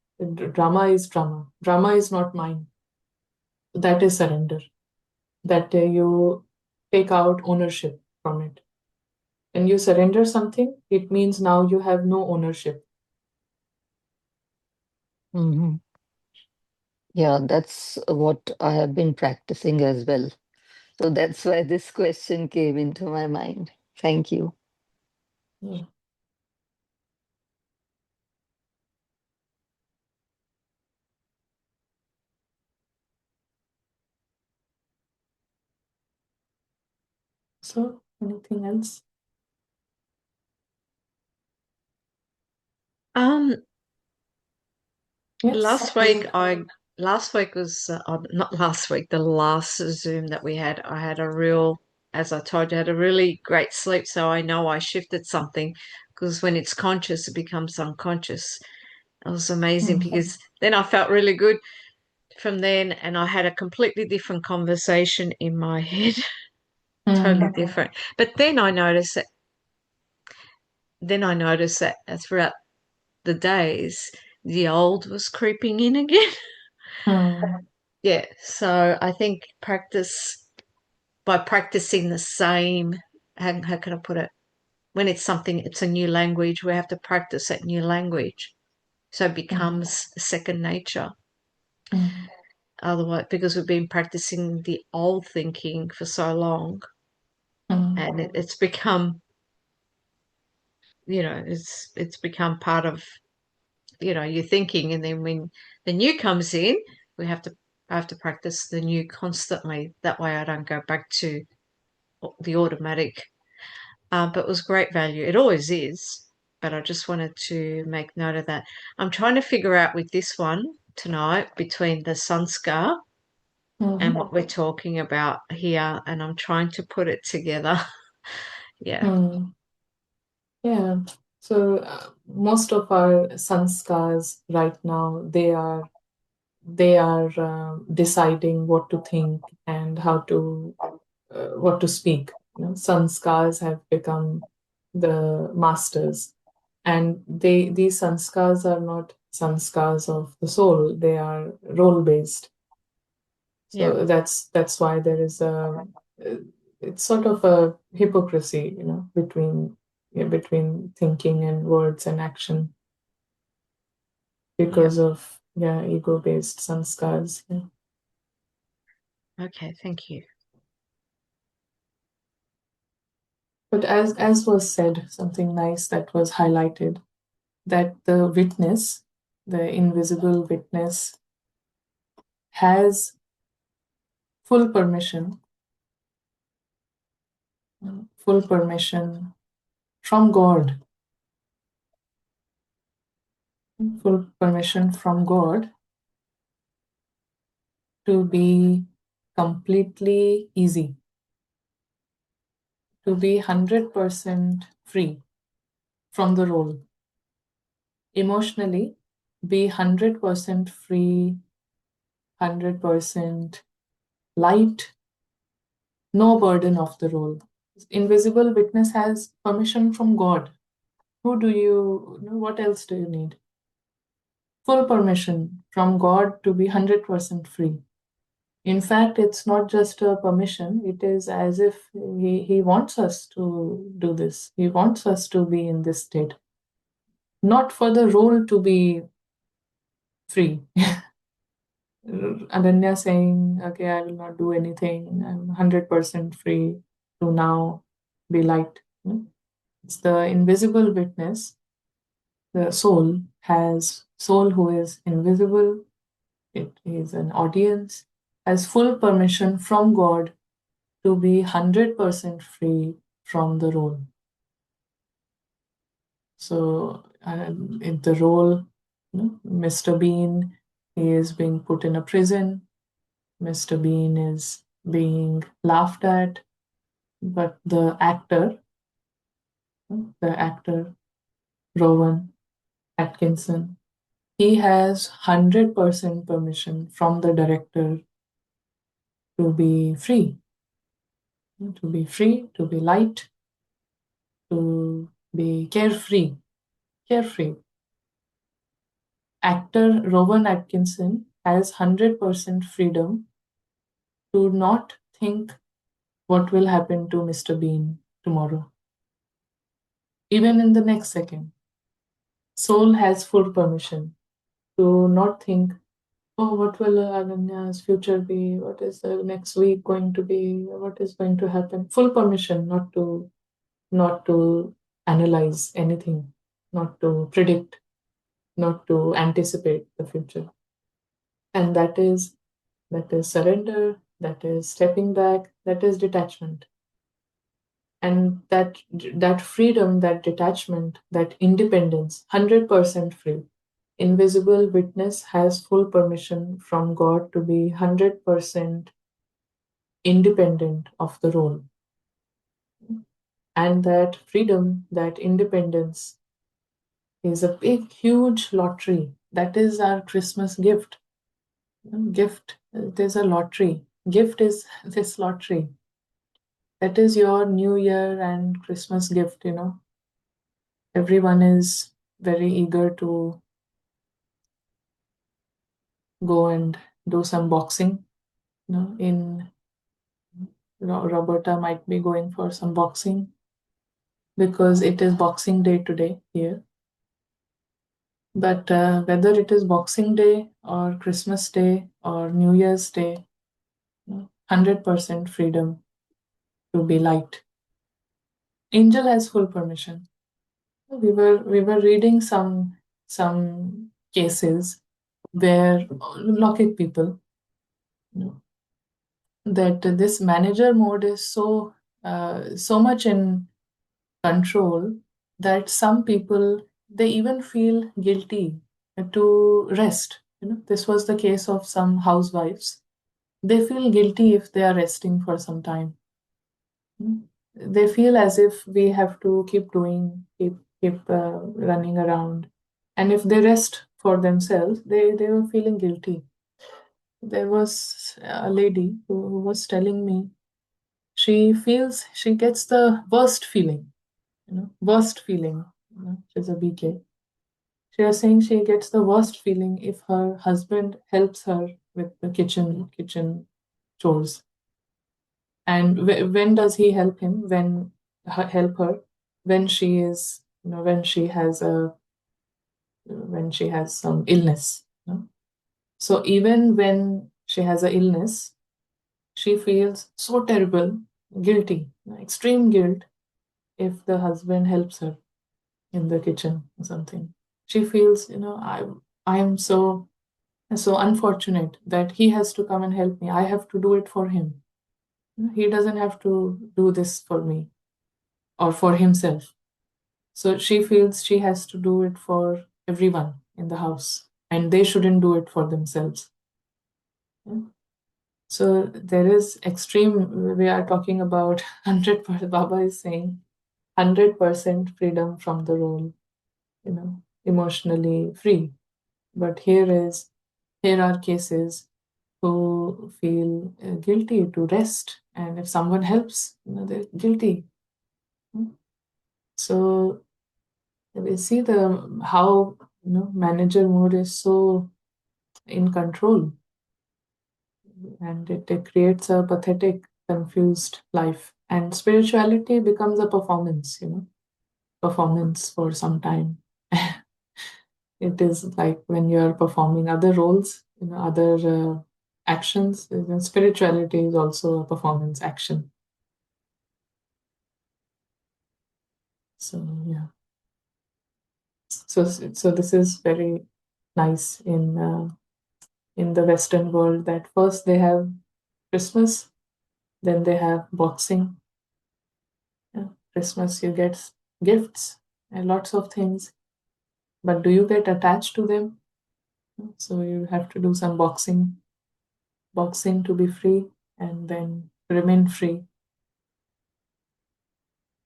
Drama is drama. Drama is not mine. That is surrender. That you take out ownership from it. When you surrender something, it means now you have no ownership. Yeah, that's what I have been practicing as well. So that's why this question came into my mind. Thank you. Yeah. So, anything else? Yes. Last week was not last week. The last Zoom that we had, I had as I told you, I had a really great sleep. So I know I shifted something, because when it's conscious, it becomes unconscious. It was amazing because then I felt really good from then, and I had a completely different conversation in my head, totally different. But then I noticed that. Throughout the days, the old was creeping in again. Yeah, so I think by practicing the same, how can I put it? When it's a new language, we have to practice that new language. So it becomes second nature. Otherwise, because we've been practicing the old thinking for so long, and it's become, it's become part of, your thinking. And then when the new comes in, I have to practice the new constantly. That way I don't go back to the automatic. But it was great value. It always is. But I just wanted to make note of that. I'm trying to figure out with this one tonight between the sanskar and what we're talking about here, and I'm trying to put it together. Yeah. Yeah. So most of our sanskars right now, they are deciding what to think and what to speak. Sanskars have become the masters, and these sanskars are not sanskars of the soul. They are role based. So that's why there is it's sort of a hypocrisy, between thinking and words and action, because of ego-based sanskars. Yeah. Okay, thank you. But as was said, something nice that was highlighted, that the witness, the invisible witness, has full permission from God, full permission from God to be completely easy, to be 100% free from the role, emotionally, be 100% free, 100% light, no burden of the role. Invisible witness has permission from God. What else do you need? full permission from God to be 100% free. In fact, it's not just a permission, it is as if he wants us to do this. He wants us to be in this state. Not for the role to be free. Ananya saying, okay, I will not do anything. I'm 100% free to now be light. It's the invisible witness. The soul who is invisible. It is an audience, has full permission from God to be 100% free from the role. So in the role, Mr. Bean is being put in a prison. Mr. Bean is being laughed at, but the actor, Rowan Atkinson, he has 100% permission from the director to be free, to be light, to be carefree. Actor Rowan Atkinson has 100% freedom to not think what will happen to Mr. Bean tomorrow. Even in the next second. Soul has full permission to not think, oh, what will Ananya's future be? What is the next week going to be? What is going to happen? Full permission not to analyze anything, not to predict, not to anticipate the future. And that is surrender, that is stepping back, that is detachment. And that freedom, that detachment, that independence, 100% free. Invisible witness has full permission from God to be 100% independent of the role. And that freedom, that independence is a big, huge lottery. That is our Christmas gift. Gift, there's a lottery. Gift is this lottery. That is your New Year and Christmas gift, Everyone is very eager to go and do some boxing. Roberta might be going for some boxing because it is Boxing Day today here. But whether it is Boxing Day or Christmas Day or New Year's Day, 100% freedom to be light. Angel has full permission. We were reading some cases where Lockheed people, that this manager mode is so much in control that some people, they even feel guilty to rest. This was the case of some housewives. They feel guilty if they are resting for some time. They feel as if we have to keep running around. And if they rest for themselves, they were feeling guilty. There was a lady who was telling me she gets the worst feeling, she's a BK. She was saying she gets the worst feeling if her husband helps her with the kitchen chores. And when does he help him? Help her when she is, when she has some illness. So even when she has an illness, she feels so terrible, guilty, extreme guilt if the husband helps her in the kitchen or something. She feels, I am so unfortunate that he has to come and help me. I have to do it for him. He doesn't have to do this for me or for himself. So she feels she has to do it for everyone in the house, and they shouldn't do it for themselves. So there is extreme, we are talking about 100%, Baba is saying 100% freedom from the role, emotionally free. But here are cases who feel guilty to rest, and if someone helps, they're guilty. So we see how manager mode is so in control, and it creates a pathetic, confused life. And spirituality becomes a performance, performance for some time. It is like when you're performing other roles, other actions. Spirituality is also a performance action. So yeah. So this is very nice in the Western world, that first they have Christmas, then they have boxing. Yeah. Christmas, you get gifts and lots of things, but do you get attached to them? So you have to do some boxing to be free and then remain free.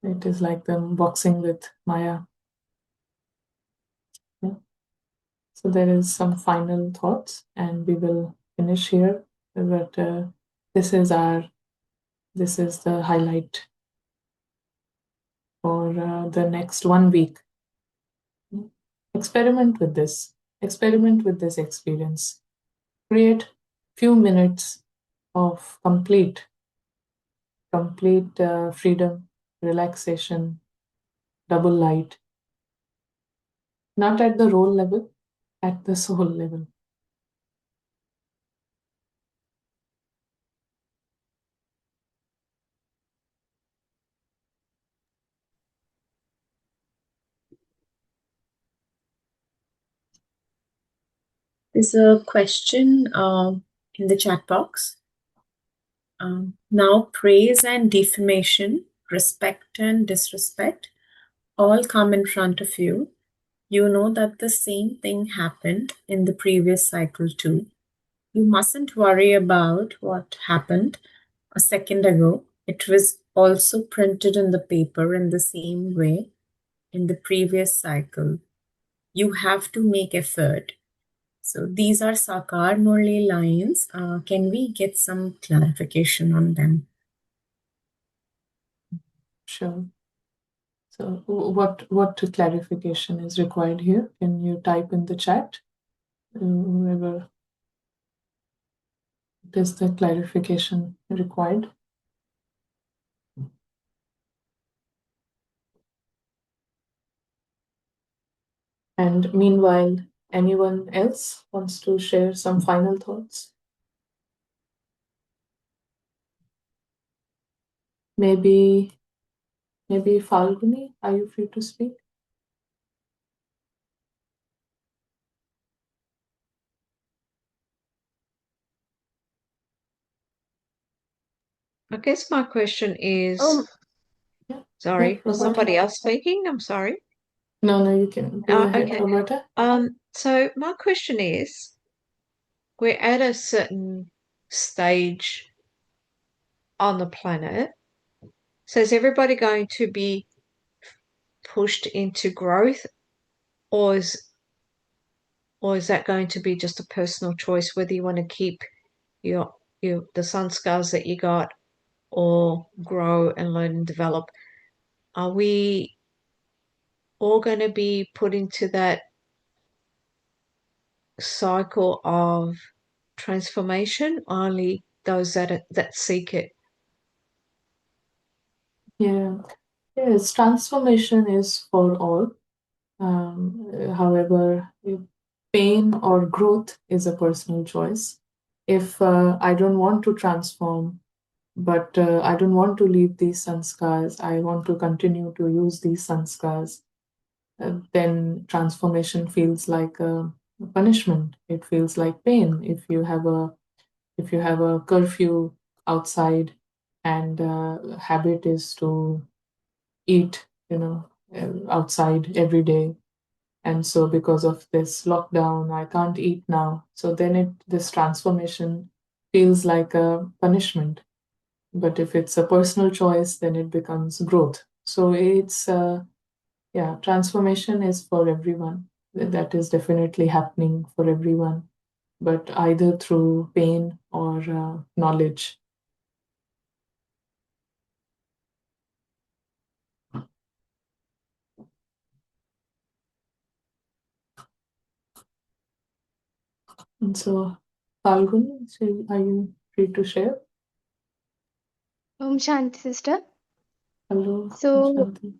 It is like them boxing with Maya. Yeah. So there is some final thoughts, and we will finish here. But this is the highlight for the next 1 week. Experiment with this. Experiment with this experience. Create few minutes of complete freedom, relaxation, double light. Not at the role level, at the soul level. There's a question in the chat box. Now, praise and defamation, respect and disrespect all come in front of you. You know that the same thing happened in the previous cycle too. You mustn't worry about what happened a second ago. It was also printed in the paper in the same way in the previous cycle. You have to make effort. So these are Sakar Murli lines. Can we get some clarification on them? Sure. So what clarification is required here? Can you type in the chat? Whoever, is the clarification required? And meanwhile, anyone else wants to share some final thoughts? Maybe Falguni, are you free to speak? I guess my question is, Yeah, was somebody else speaking? I'm sorry. No, you can go ahead, okay. Roberta. So my question is, we're at a certain stage on the planet. So is everybody going to be pushed into growth, or is that going to be just a personal choice whether you want to keep your the sun scars that you got, or grow and learn and develop? Are we all going to be put into that cycle of transformation? Only those that seek it. Yeah. Yes, transformation is for all. However, pain or growth is a personal choice. If I don't want to transform, but I don't want to leave these sanskars, I want to continue to use these sanskars, then transformation feels like a punishment. It feels like pain. If you have a curfew outside, and habit is to eat, outside every day, and so because of this lockdown, I can't eat now. So then this transformation feels like a punishment. But if it's a personal choice, then it becomes growth. So it's transformation is for everyone. That is definitely happening for everyone, but either through pain or knowledge. And so, Falgun, so are you free to share? Shanti sister. Hello, So Shanti.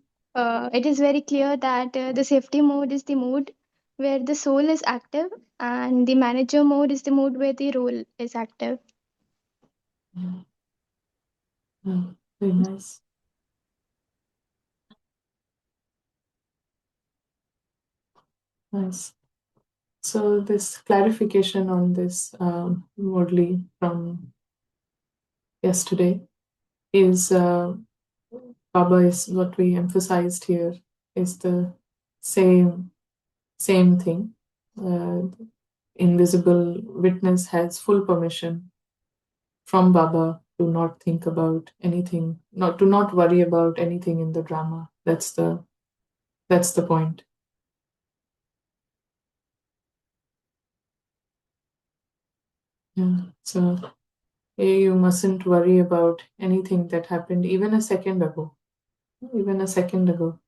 it is very clear that the safety mode is the mode where the soul is active, and the manager mode is the mode where the role is active. Yeah. Yeah, very nice. Nice. So this clarification on this Morley from yesterday is Baba is what we emphasized here is the same thing. Invisible witness has full permission from Baba to not think about anything, not worry about anything in the drama. That's the point. Yeah. So you mustn't worry about anything that happened even a second ago. Even a second ago.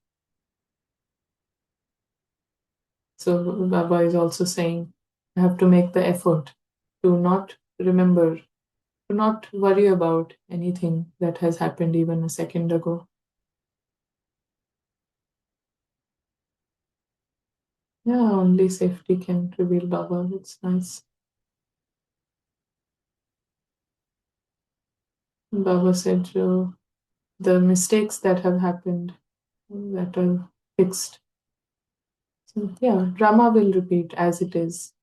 So Baba is also saying, I have to make the effort to not remember, to not worry about anything that has happened even a second ago. Yeah, only safety can reveal Baba. It's nice. Baba said, the mistakes that have happened, that are fixed. So yeah, drama will repeat as it is.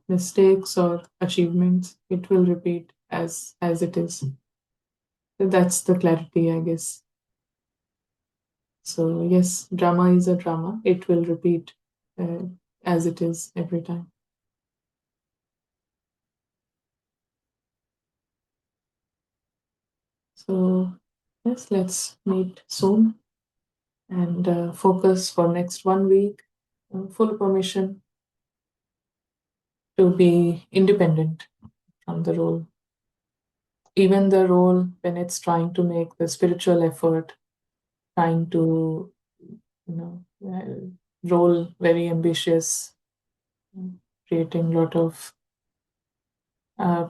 Mistakes or achievements, it will repeat as it is. That's the clarity, I guess. So yes, drama is a drama. It will repeat as it is every time. So yes, let's meet soon and focus for next 1 week. Full permission to be independent from the role. Even the role when it's trying to make the spiritual effort, trying to, role very ambitious, creating a lot of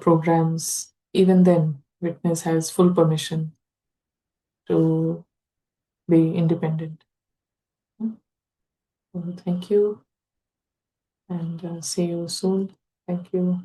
programs. Even then, witness has full permission to be independent. Well, thank you, and see you soon. Thank you.